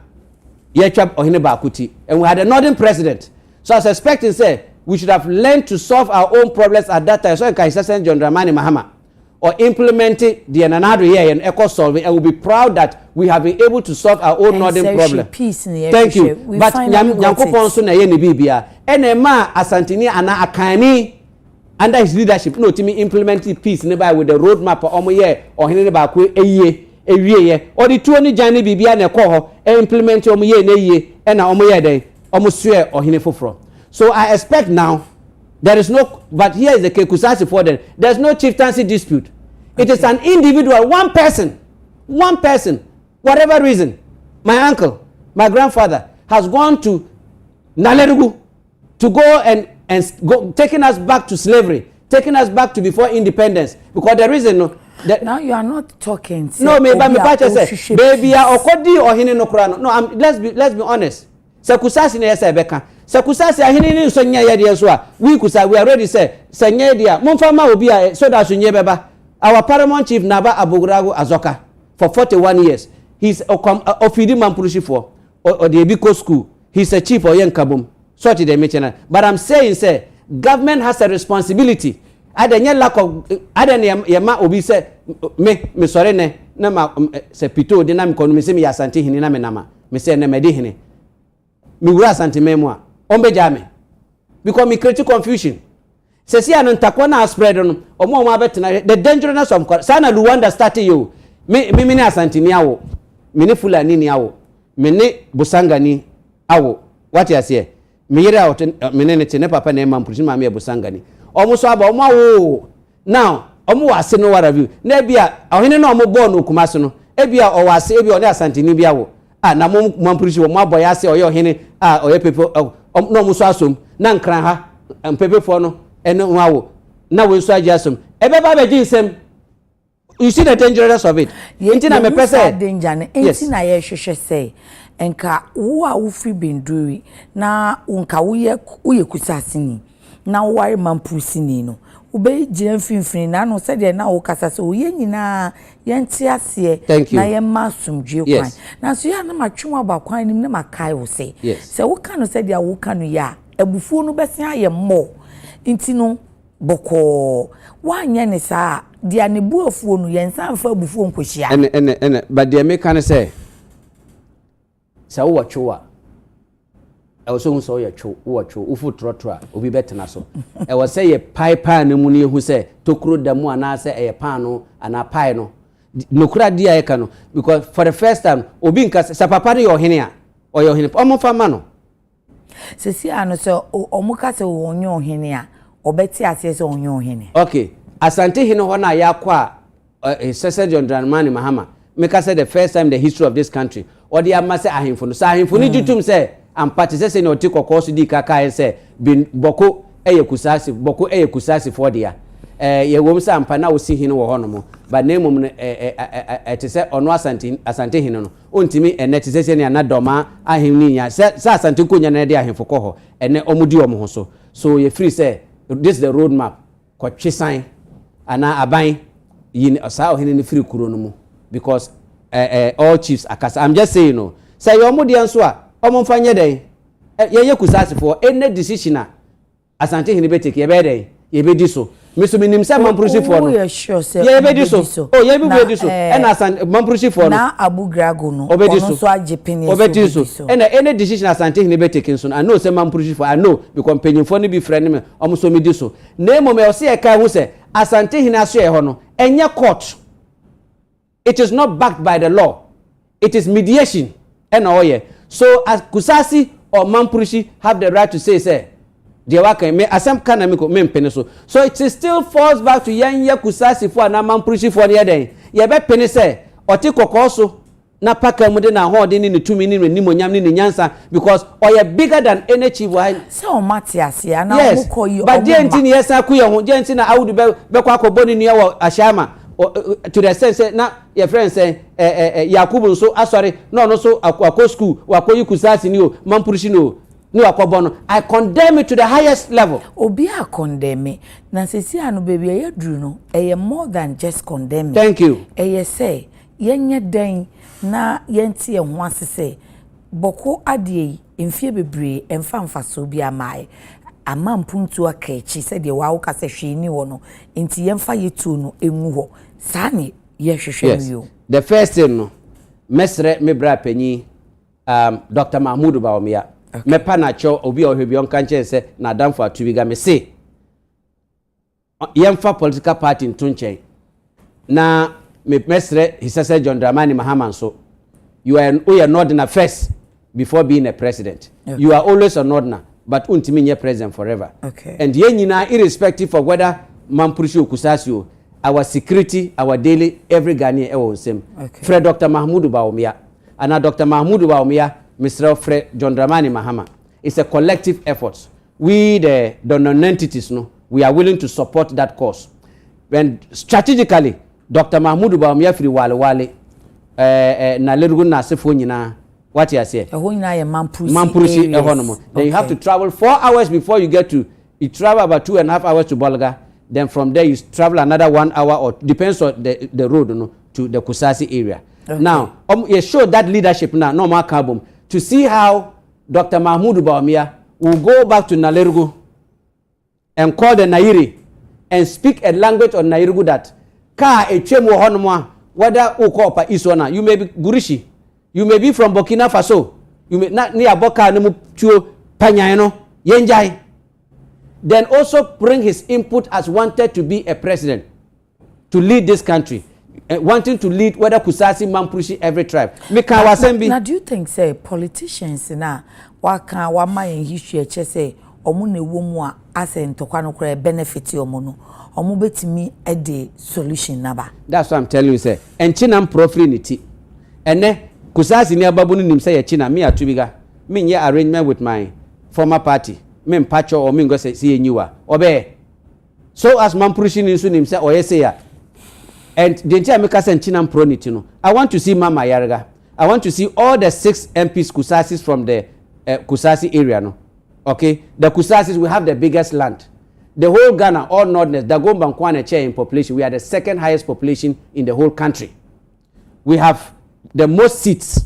ye chap ohine baakuti and we had a northern president so I was expecting say we should have learned to solve our own problems at that time. So His Excellency John Dramani Mahama or implementing the another year and eco solving, and we'll be proud that we have been able to solve our own northern problem. Thank you. But Nyankopon so na ye ne bibia ene ma Asantini ana akani under his leadership no timi implementing peace nearby with the roadmap omo ye ohene ba ko ewie ye or the two ni jani bibia na ekọ ho implement omo ye na ye na omo ye den omo sue ohene foforo. So I expect now there is no, but here is the Kekusasi for them. There's no chieftaincy dispute. Okay. It is an individual, one person, whatever reason. My uncle, my grandfather has gone to Nalerugu to go and go, taking us back to slavery, taking us back to before independence. Because the reason, no. Now you are not talking. No, me, but me pacha say, baby, okodi or hini no krano. No, let's be honest. Sekusasi ne yesa beka. Sekusasi ahini ni so nya yede so a we are ready say senya dia momfa ma obi a so that so nye beba. Our paramount chief Naba Abogurago Azoka for 41 years. He's ofidi mampurushi for or the Ebiko school. He's a chief or Yankabum. Such the mention. But I'm saying say government has a responsibility. Adanya lack of adanya yama obi say me sorry ne na ma se pito de na me kono me se me Asante hini na me nama. Me say na me de hini. Me wura Asante memwa. Ombeja me because me create confusion. Se si anu ntakwa na spread no omo abetena the dangerousness of sana Luanda started you me ni Asante ni awo me ni Fulani ni awo me ni Busanga ni awo what you say me yere out me ne ne papa na emam pursue ma me Busanga ni omo so aba omo awo now omo wase no wara view na bia ohene na omo born okumaso no e bia o wase e bia o ne Asante ni bia wo na mo pursue mo aboya se oye ohene oye people no muso asom na nkran ha mpepefo no ene wawo na we so ajasom ebeba be ginsem. You see the dangerous of it. Intina me pese danger ne intina ye hwehwe say enka wo a wo free benduri na unka wo ye kusasini na wo ware mampusini no ube gire finfini na no se de na wo kasa se wo ye nyina ye nte ase na ye masumdwe kwan na so ya na matwum aba kwan nim na makai wo se se wo ka no se de wo ka no ya ebufuo no bese aye mo intino boko wanye ne saa dia ne buafuo no ye nsan fa ebufuo nkohia ene but de me kan se wo watwa so hu so ye watwo ufu trotra obi betena so was say ye pipe na mu ne hu se tokro damu ana se e pan no ana pai no nokura dia ye ka no because for the first time obi nka se papa ne yo hene a o yo hene omo fa ma no se si ano so omo ka se wo nyo hene a obeti ase se onyo hene. Okay, Asante hene ho na yakwa Sese John Dramani Mahama make say the first time in the history of this country or the amase ahemfo no sa ahemfo ni jutum say ampati se na oti kokoso di kaka say bin boko eye kusasi for dia ye wom say ampa na osi hene wo ho no mo but na emom no ete say ono Asante hene no ontimi ene te se ne na doma ahemni nya say Asante konya na de ahemfo ko ho ene omudi omo ho so ye free say this is the roadmap kwa twisan ana aban yin asa ohene ni free kuro no mu because all chiefs akasa. I'm just saying no say your mudi anso a omo mfanye den ye kusasi for any decision a Asante hene be take ye be den ye be di so me so minim say mampurushi for no ye be di so oh ye be di so and Asante mampurushi for no na abugrago no ono so ajepini so and any decision Asante hene be take so I know say mampurushi for I know because penyin for no be friend me omo so me di so na mo me o say e kai hu say Asante hene aso e ho no enye court. It is not backed by the law. It is mediation and oye. So as Kusasi or Mampurushi have the right to say dear waka me asem kana me mpene so it still falls back to yanya Kusasi for na Mampurushi for the day ye be pene say oti kokoso na paka mu de na ho de ni tumi ni nimonyam ni nyansa because oye bigger than any chief why so Matthias ya na muko yi but the entini yesa ku ye ho the entini awudu be kwa akoboni ni wa ashama to the sense na your friend say Yakubu so asori no so akwa school wakwa Kusasi ni o Mampurushi no akwabono. I condemn it to the highest level. Obi a condemn na sesi anu baby ye dru no eye more than just condemn. Thank you. Eye say yenye den na yenti ye ho asese boko adie mfie bebre emfa so bi amae amampuntu akachi said ye wa woka se hwe ni wo no enti yemfa yetu no enwu ho sa ne ye hwehwe yo. The first thing no mesre me bra panyi Dr. Mahmoud Bawumia me pa na cho obi ohwebi onka nche se na damfo atubiga me se yemfa political party ntunchen na me mesre hisase John Dramani Mahama so you are an ordinary first before being a president. Okay. You are always an ordinary, but untimi nye president forever. Okay. And yenyina irrespective of whether Mamprushi Kusasio, our security, our daily, every Ghanaian ewo same. Okay. Fred Dr. Mahmoud Bawumia. And Dr. Mahmoud Bawumia, Mr. Fred John Dramani Mahama. It's a collective effort. We, the non-entities, no, we are willing to support that cause. And strategically, Dr. Mahmoud Bawumia firi wale na lerugu na sefo nyina what you say Mamprushi ehonomo. Then you have to travel 4 hours before you get to, you travel about 2.5 hours to Bolga, then from there you travel another 1 hour or depends on the road, no, to the Kusasi area. Okay. Now you show that leadership now no more carbon to see how Dr. Mahmoud Bawumia will go back to Nalerugu and call the Nairi and speak a language of Nairugu that ka echemo honomo whether ukopa isona, you may be Gurishi, you may be from Burkina Faso, you may not near Boka nemu tuo panyano yenjai. Then also bring his input as wanted to be a president to lead this country, wanting to lead whether Kusasi, Mamprushi, every tribe. Now do you think say politicians na waka wama yen history eche say omu ne wo mu a asem tokwa no kra benefit omu no omu betimi e de solution naba? That's what I'm telling you, say enchina profitability ene Kusasi ni ababu ni nim say ye china me atubiga me nye arrangement with my former party me mpacho or me go say see enyiwa obe so as Mamprushi ni so nim say oyese ya. And the entire make us enchina pronity no. I want to see Mama Yarga. I want to see all the 6 MPs Kusasis from the Kusasi area no. Okay, the Kusasis will have the biggest land. The whole Ghana, all Northerners, Dagomba Nkwane chair in population. We are the 2nd highest population in the whole country. We have the most seats,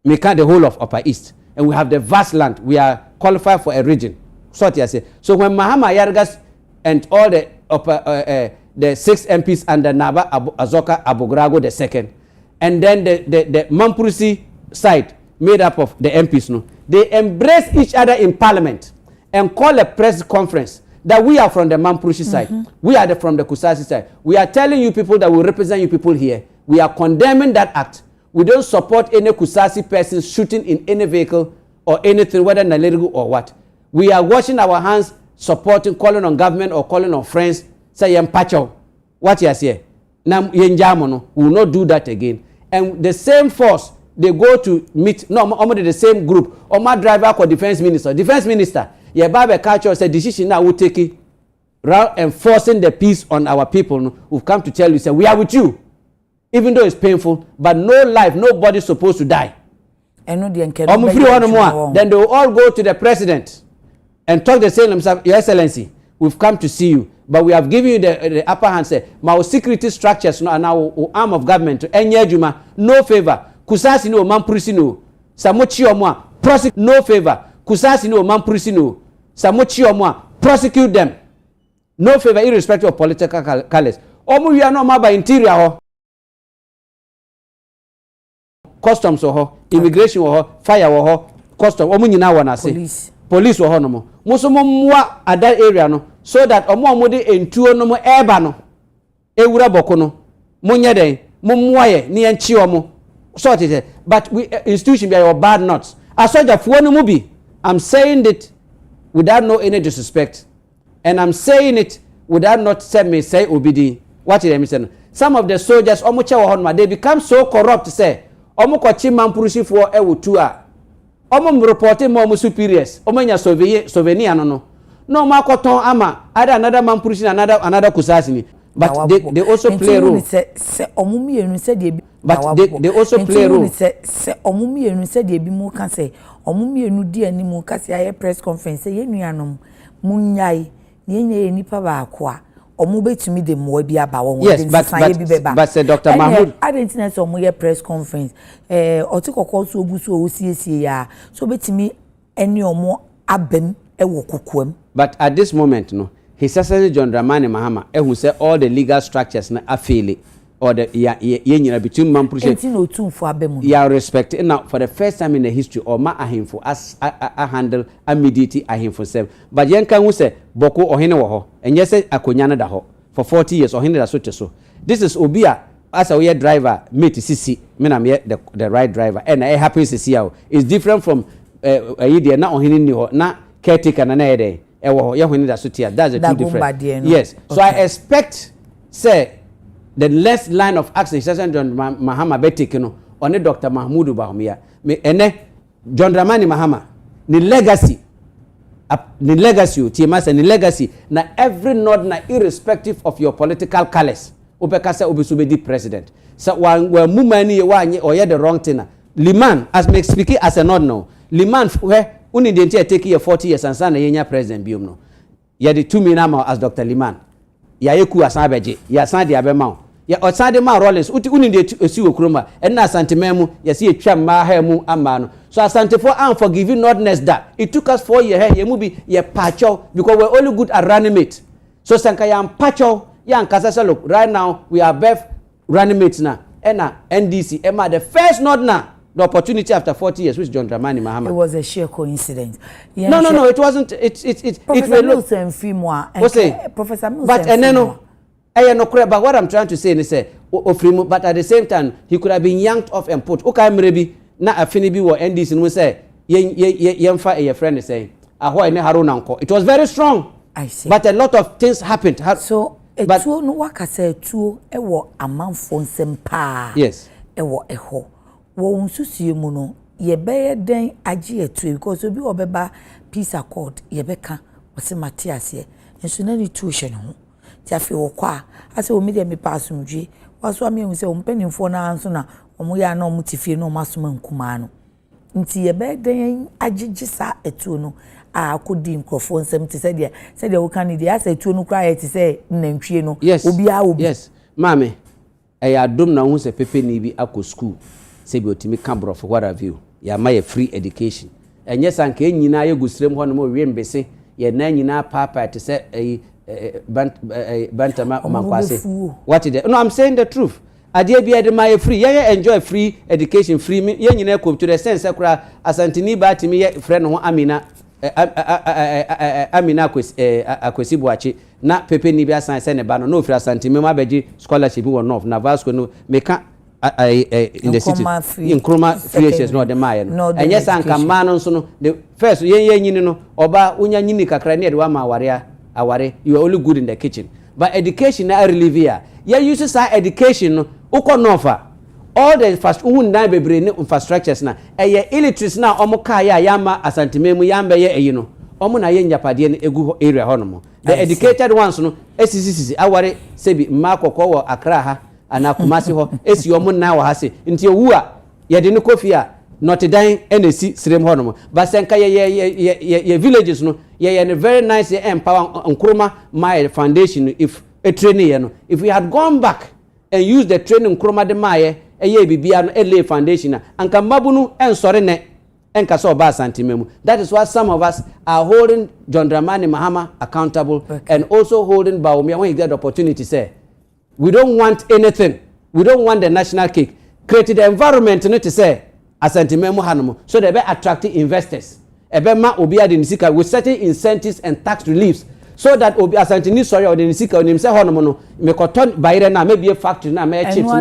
make the whole of Upper East, and we have the vast land. We are qualified for a region. So when Mahama Yargas and all the the 6 MPs under Naba Azoka Abogrago the 2nd, and then the Mamprushi side made up of the MPs, no, they embrace each other in parliament and call a press conference that we are from the Mamprushi side, we are from the Kusasi side. We are telling you people that we represent you people here. We are condemning that act. We don't support any Kusasi person shooting in any vehicle or anything, whether Nalerugu or what. We are washing our hands, supporting, calling on government or calling on friends. Say Mpacho, what you say? Nam Yenjamono will not do that again. And the same force they go to meet, no, almost the same group. Or my driver called defense minister. Defense minister, yeah, Baba culture said decision now will take it round enforcing the peace on our people. No, we've come to tell you, say we are with you, even though it's painful, but no life, nobody is supposed to die. Then they will all go to the president and talk the same themselves, Your Excellency, we've come to see you. But we have given you the upper hand. Say, my security structures no, and our arm of government to any juma no favor. Kusasi no Mamprushi no. Samochi omwa prosecute no favor. Kusasi no Mamprushi no. Samochi omwa prosecute them. No favor irrespective of political colors. Omu we are no ma by interior ho. Customs ho, immigration ho, fire ho, custom. Omu nyina wana say. Police ho no mo. Muso mo mwa at that area no. So that omo de entuo no mo eba no ewura boko no monye den mo moye ne enchi omo so it but we institution be your bad nuts asoja fuo no mu bi. I'm saying it without no any disrespect, and I'm saying it without not say obidi what did I say. Some of the soldiers omo che wo honma they become so corrupt say omo kwachi Mamprushi fuo ewutu a omo reporting mo superiors omo nya souvenir no no makoton ama either another Mamprushi another Kusasi, but they also play a role. But they also play a role. Omumi said they be more can say omumi enu di animu kasi aye press conference say yenuanom munyai yenye nipa ba akwa omu betumi de mo bi aba won. Yes, but say Dr. Mahmoud I didn't know so mo press conference otikoko so ogusu o siesie ya so betumi eni omo abem ewo kokoam. But at this moment no, His Excellency John Dramani Mahama who say all the legal structures na affili or the ye between Mampruche. Yeah, respect. Now for the first time in the history or ma ahimfo as a handle immediately ahimfo self. But yenka who say boko ohene wo ho and yes akonyana da ho for 40 years ohene da so. This is Obia as a driver mate CC me na me the right driver and I happy to see how it's different from idea na ohene ni ho na caretaker na na dey e wo ye honi da so tia. That's the two different. Yes. Okay. So I expect say the last line of action John Mahama betike no on Dr. Mahmudu Bawumia me ene John Dramani Mahama ni legacy ti masa ni legacy na every nod na irrespective of your political colors obeka say obesubedi president so when mumani ye or the wrong thing Liman as me speaking as a nod no Liman where uni denti take here 40 years and sana yenya president biom no ye the 2 million as Dr. Liman ya yeku asabeje ya san de abema ya osade ma rollins uni de esi okroma en na santememu ya se etwa ma ha mu ama no so asantefo unforgiving notness that it took us 4 years here mu bi ye pacho because we're only good at running mate so sanka ya pacho ya nkasa look right now we are both running mates na na NDC ema the first not na the opportunity after 40 years which John Dramani Mahama. It was a sheer coincidence. Yeah, no, it wasn't. Professor Milton Fimwa. Professor Milton. But but what I'm trying to say is but at the same time he could have been yanked off and put. Okay, maybe na afinibi or NDC and we say yemfa a friend say ahoy ne haruna nko. It was very strong. I see. But a lot of things happened. So etuo no waka say etuo ewo amanfo nsem pa. Yes. Ewo eho. Wo nsusuye mu no ye beye den age etu because obi obeba peace accord ye beka wose Matias ye nso na ni tuition ho ti afi wo kwa ase o media me pasumdwe waso am ye se o mpanimfo na anso na omo ya na omo tifie na omo asoma nkuma no nti ye beye den agege sa etu no a akodi nkrofo nsem ti se de wo kan de ase etu no kra ye ti se nnantwie no obi a obi. Yes mame ya dom na hu se pepe ni bi akọ school sebi otimi cambro for what have you ya ma free education enye sanka enyina ye gusrem ho no mo wie mbese ye na nyina papa te se bantama mankwase what is no I'm saying the truth ade bia de ma free ye enjoy free education free ye nyina ko to the sense kura asantini ba timi ye friend ho Amina akwesi buachi na pepe ni bia san se ne ba no free asantimi ma beji scholarship wo no na Vasco no meka in the city in Nkrumah free no the maye no and yes anka ma no so no the first ye nyini no oba unya nyini kakra ne de wa ma aware you are only good in the kitchen but education na relivia ye use sa education no uko nofa all the infrastructures na illiteracy na omuka ya ma asantememu yamba ye no omu na ye nyapade ne egu area hono the educated ones no esisi aware sebi ma kokko wo Accra ha ana Kumasi ho esi omu na wa ha se nti owu a ye de ne kofia Notre Dame NC sirem hono but senka ye villages no ye very nice ye empower Nkrumah my foundation if a training you know if we had gone back and used the training Nkrumah de maye eye bibia no LA foundation anka mabunu ensore ne enka so ba santimemu. That is why some of us are holding John Dramani Mahama accountable and also holding Bawumia when he get the opportunity say we don't want anything, we don't want the national cake, create the environment to say asantimemu hanomo so they be attracting investors ebe ma obi ade nisika with certain incentives and tax reliefs so that obi asantini sorry or the nisika onim say honomo no mekoton bayire na maybe a factory na me chief no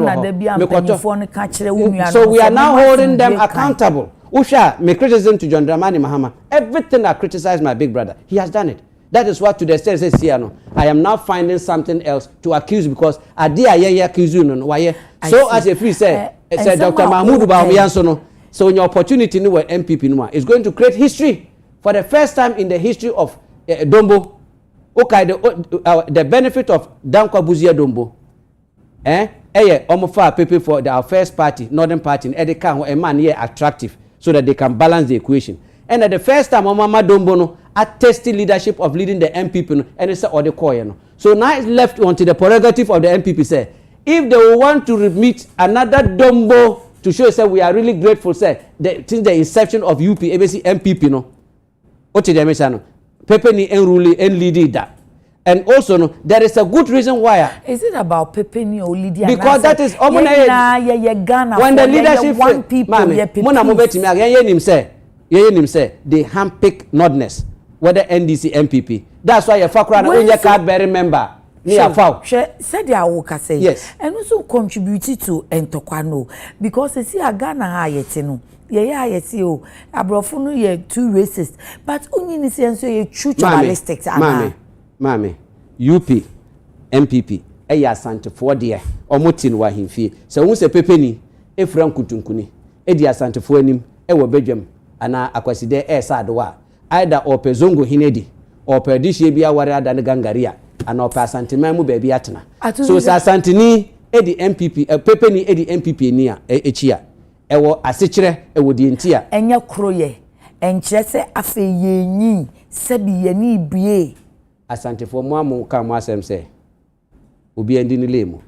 mekoton so we are now holding them accountable. Usha me criticism to John Dramani Mahama everything I criticize my big brother he has done it. That is what to the extent says here no I am now finding something else to accuse because ade aye accuse you no why so as a free say Dr. Mahmudu Bawumia so no so your opportunity no where MPP no is going to create history for the first time in the history of Dombo. Okay, the benefit of Dankwa Buzia Dombo omofa people for our first party northern party in Adekye a man here attractive so that they can balance the equation and at the first time Mama Dombo no attested leadership of leading the MPP no and it's all the core no so now it's left onto the prerogative of the MPP say if they want to meet another Dombo to show say we are really grateful say since the inception of UP ABC MPP no what did they mention Pepeni and lead that. And also, no, there is a good reason why. Is it about Pepeni or Lydia? Because that is when the leadership one people, they handpick nodness, whether NDC, MPP. That's why a Fakra and a card bearing member. Said the Awoka say yes, and also contributed to Entokwano because they see a Ghana Hayetino. Yeah, yes, you Abrofuno, ye too racist, but only in the sense you true journalistics. Mammy, UP, MPP, Eya Santa for dear, or Mutin wa him fee. So who's a pepeni, a frank kutunkuni, Edia Santa for him, Ewa Belgium, and I aquaside air sadwa, either or Pezongo Hinedi, or Perdishia Bia Warrior than Gangaria, and or Passantimamu baby atna. So Santini, Eddie MPP, a pepeni, Eddie MPP near a chia, Ewo Asichere, Ewo Dientia, and your croye, and Chesse Afe ye, Sebi ye ni bie. Asante for mwamu kama asem se obi andi ni lemu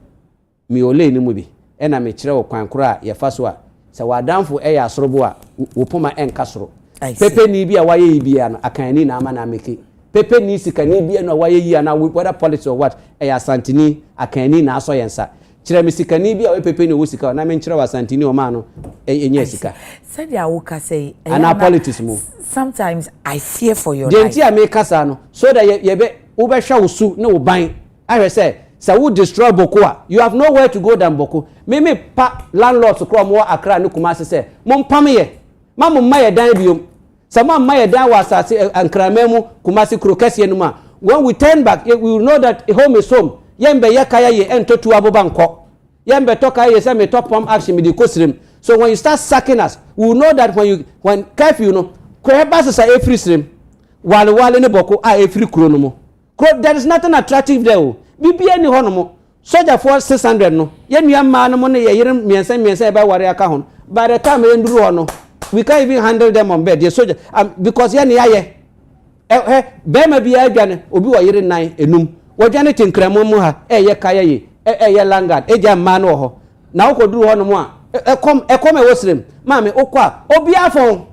mi ole ni mu bi ena me kire okwan kura ye faso a se wadanfo e ya sorobo a wopoma enkasoro pepe ni bi a waye yi bia no akanni na ama na meke pepe ni sikani bia no waye yi ana whether politics or what e ya santini akanni na aso yensa kire me sikani bia we pepe ni wo sika na me kire wa santini o ma no enye sika said ya wo ka say ana politics mu. Sometimes I fear for your life. Gentia make kasa no so that ye be ube sha usu ne uban. I say wo destroy Boko, you have nowhere to go than Boko. Me pa landlords kro mo Accra ne Kumasi say mo pam ye. Ma mo maye dan biom. Sa mo maye dan wa asase ankramemu Kumasi kro kese no ma. When we turn back, we will know that home is home. Yembe ye kaya ye entotu abobanko. Yembe toka ye say me top pump action me di kosrim. So when you start sacking us, we will know that when curfew no Kwebas is a free stream. While in a boko a free chronomo. There is nothing attractive there. BPN honomo. Soldier for 600 no. Yen young man money me and say by warrior kahon. By the time we end we can't even handle them on bed. Yes, soldier because yen yaye. Bema be a jan obi wa yere nine enum. What Janet in Cremomuha, ye kaya ye langard, jam man or now could do honomo. Come a wasrim. Mammy, obiafon.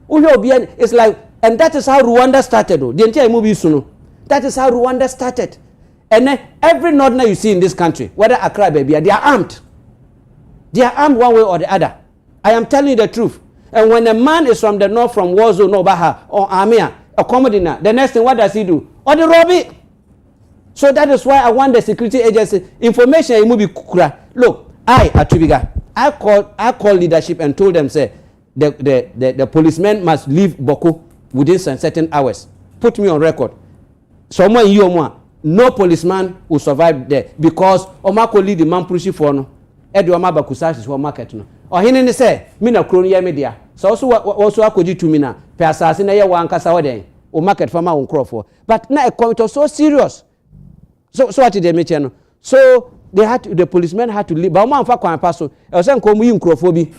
It's like, and that is how Rwanda started. The entire movie suno. That is how Rwanda started. And then every northerner you see in this country, whether Accra baby, they are armed. They are armed one way or the other. I am telling you the truth. And when a man is from the north, from Warzo, Nobaha, or Amia, or Comodina, the next thing, what does he do? Or the robbery. So that is why I want the security agency information. Look, Atubiga, I called leadership and told them, say, the policemen must leave Boko within certain hours. Put me on record. Someone you no policeman will survive there because Omako lead the man pushing for no. Edu Omaba Kusashi for market no. Or he say, Mina Crony media. So also akoji to mina. Per assassin a one casawade or market for my own crop. But now it was so serious. So what did they make? So the policemen had to leave. But man for Kwan Paso, I was saying come in crofobia.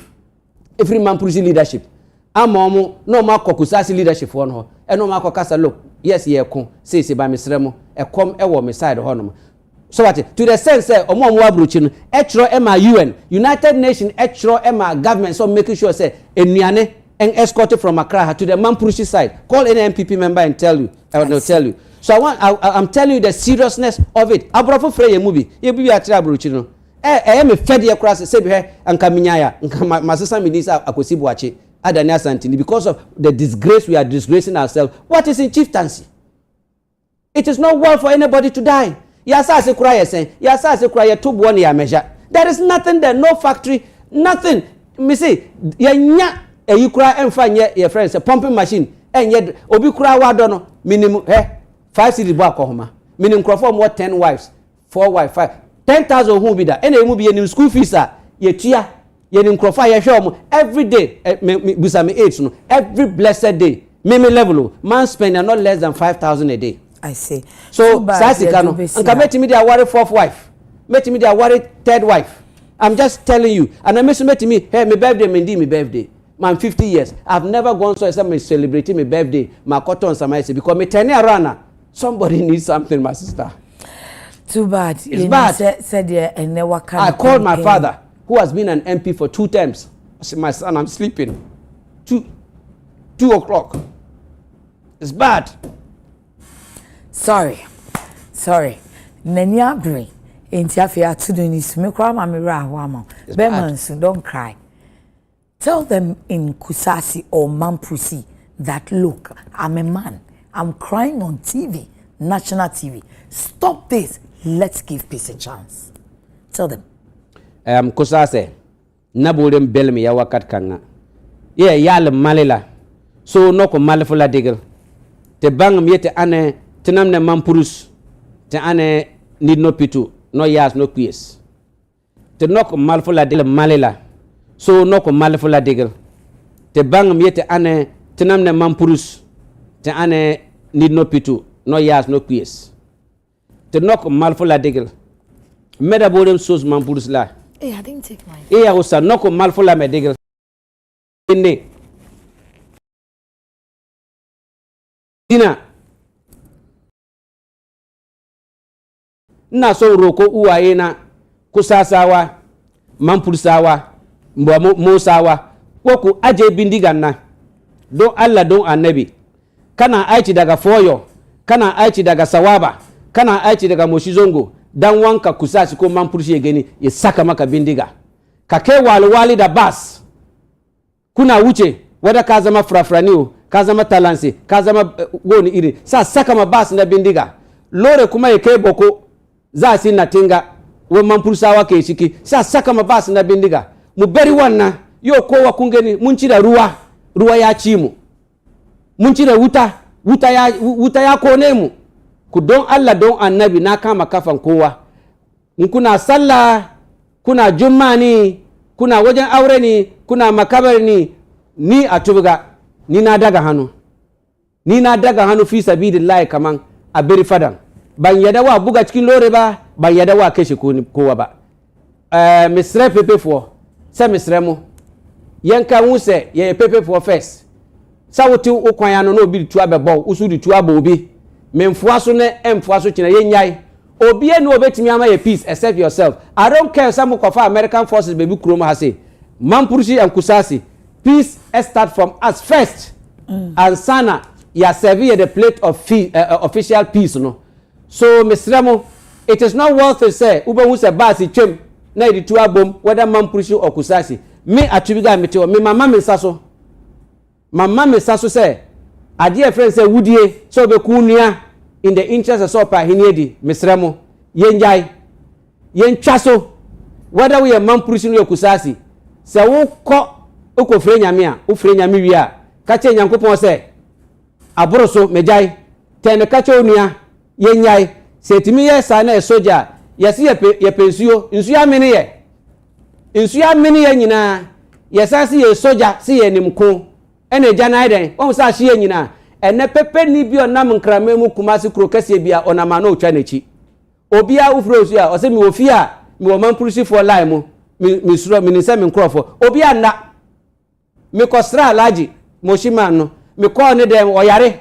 Every man pushing leadership. Amomo no ma kokusasi leadership for no. E no ma kokasa look. Yes ye kon say ba misremo e kom e wo me side hono. So what to the sense say omo abrochi no e chro e ma UN United Nations e chro e ma government so making sure say enuane and escorted from Accra to the Mampurushi side. Call any MPP member and tell you. I will tell you. So I'm telling you the seriousness of it. Abrafo frey movie. You be at abrochi no. I am a fed year cross, say here, and Kaminya, and my sister Minister Akosibuachi, Adania Santini, because of the disgrace we are disgracing ourselves. What is in chieftaincy? It is not well for anybody to die. Yes, as a cry, saying, yes, as a cry, 2 1 year measure. There is nothing there, no factory, nothing. Me say, you cry and find your friends, a pumping machine, and yet, Obi cry, wadono, minimum, 5 city back home, minimum crop more 10 wives, 4 wives, 5. 10,000 who be that. Any will be in school fees, ye tia, ye in croffa, ye show every day, every blessed day, meme level, man spend not less than 5,000 a day. I say. So, Sasikano, and come to me, they are worried 4th wife, met me, they are worried 3rd wife. I'm just telling you, and I miss me, hey, my birthday, me birthday. Man, 50 years. I've never gone so except me celebrating my birthday, my cotton, some because me 10 year runner. Somebody needs something, my sister. Too bad. It's bad. I called my father, who has been an MP for 2 terms. I said, my son, I'm sleeping. 2 o'clock. It's bad. sorry nani abre enti afia to do this me kwa ma me ra ho ama Bermans don't cry. Tell them in Kusasi or Mampusi that look, I'm a man, I'm crying on TV, national TV. Stop this. Let's give peace a chance. Tell them. Kusase nabulim belmi ya wakat kanga. Yal malila. So no ko malfula digel. Te bang miete ane tenamne mampurus. Te ane need no pitu, no yas no quies. Te no ko malfula digel malila. So no ko malfula digel. Te bang miete ane tenamne mampurus. Te ane need no pitu, no yas no quies. Te no ko malfula digel. Meda bodem sos mampurus la. Hey, I didn't take mine. Iya usa noko malfula medigel. Ini. Dina. Na so roko uwa ina kusasawa mampursawa mbwa mosawa woku aje bindiganna don Allah don annabi kana aici daga foyo kana aici daga sawaba kana aici daga moshizongo dan wanka kusasi ko mampurshi ya gani ya saka maka bindiga ka kai walwali da bas kuna wuce wada ka zama frafraniyo ka zama talansi ka zama goni iri saka ma bas na bindiga lore kuma ya kai boko za si na tinga wa mampursawa ke ciki saka ma bas na bindiga mu bari wannan yo kowa kun gani mun ci da ruwa ya ci mu mun ci da wuta ya kone mu ku don Allah don annabi na kama kafan kowa in kuna sallah kuna jummani kuna wajen aure ni kuna makabar ni a tubuga ni na daga hannu fi sabilillah kaman a biri fadan ban yada wa buga cikin lore ba ban yada wa kashe kowa ba misre pepe fo se misre mu yanka wuse ye pepe fo first sawuti ukwan no no bi tu abebo usu di tu abobi memfuaso ne emfuaso kina yenyai obi enu obetimi ama ye peace accept yourself. I don't care some kofa American forces baby kroma ha say mampurushi and kusasi peace start from us first and sana ya serve the plate of official peace no so misremo it is not worth to say ube hu se basi twem na di tu abom whether mampurushi or kusasi me atubiga meteo me mama me saso say adie friend say wudie so be kunua in the interest of so pa hiniedi misremo yenjai yentwaso whether we mampurushi no kusasi se wo ko okofre nyame a ofre nyame wi a ka che nyankopon se aboroso mejai ten ka che onua yenyai se timi ye sa na soja yesi ye pensuo nsuo amene ye nyina yesasi ye soja si ye nimko ene jana den won sa hye ye nyina ene pepe ni bi onam nkrame mu kumasi krokase bia onama na otwa nachi obia ufrosu a ose mi ofi a mi wo mampurushi for line mu mi suro mi nse mi nkrofo obia na mi kosra alaji moshima no mi ko ne dem oyare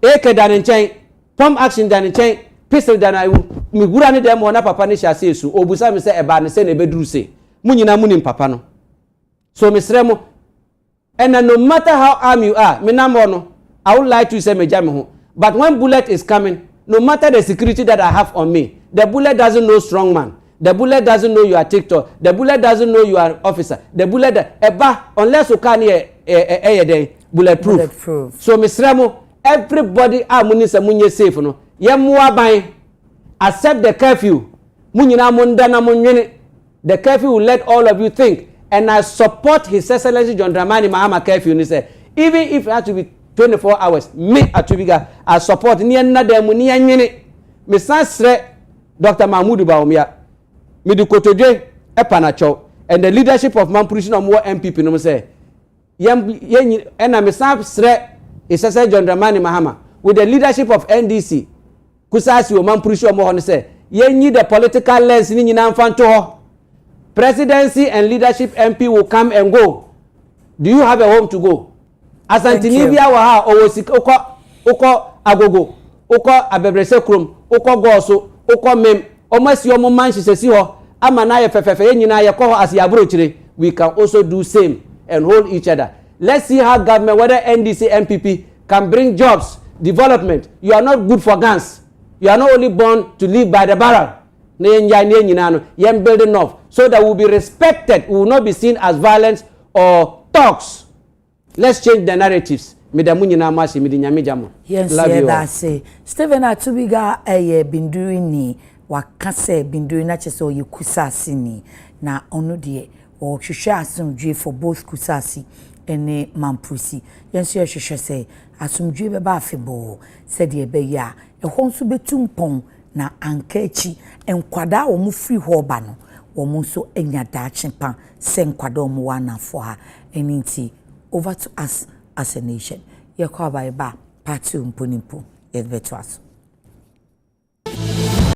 eke dan nchen pom action dan nchen pistol dan ayu mi gura ne dem ona papa ne hyase esu obusa mi se eba ne se ne beduru se munyina munim papa no so mi sremo and no matter how armed you are me nambo no I would like to say me jam ho but when bullet is coming no matter the security that I have on me the bullet doesn't know strong man. The bullet doesn't know you are TikTok. The bullet doesn't know you are an officer. The bullet unless you can bulletproof. So Mr. Everybody munisa munye safe no. Yemwa ban accept the curfew. Munyina mundana munyene. The curfew will let all of you think. And I support His Excellency John Dramani Mahama curfew. He said, even if it has to be 24 hours, me atubiga I support ni na demu ni nyene. Mr. Dr. Mahmoud Baumia. Midukotodwe epanacho and the leadership of Mampurushi no more MPP no say yen ena mesap sre isese John Dramani Mahama with the leadership of NDC kusasi o Mampurushi o mo ho say yen the political lens ni nyina mfanto ho presidency and leadership MP will come and go. Do you have a home to go? Asantini bia wa ha owosik uko agogo uko abebrese krom uko goso uko mem omasi omo manchi sesi ho ama na ye fefefe ye nyina ye ko ho as yabro chire. We can also do same and hold each other. Let's see how government, whether NDC MPP, can bring jobs, development. You are not good for guns. You are not only born to live by the barrel. Yem building up so that we will be respected. We will not be seen as violence or talks. Let's change the narratives. Love you all. Stephen Atubiga been doing ni wakase been doing na cheso ye kusasi ni na onu de o hwehwe asomdwe for both kusasi ene mampusi yenso ye hwehwe se asomdwe be ba afebo se de be ya ehon so betumpon na ankachi enkwada wo mu free ho ba no wo mu so enya daache pa se nkwada wo mu wana fo ha eninti over to us as a nation. Yakwa ba part 2 mponimpo. Yet vetuaso.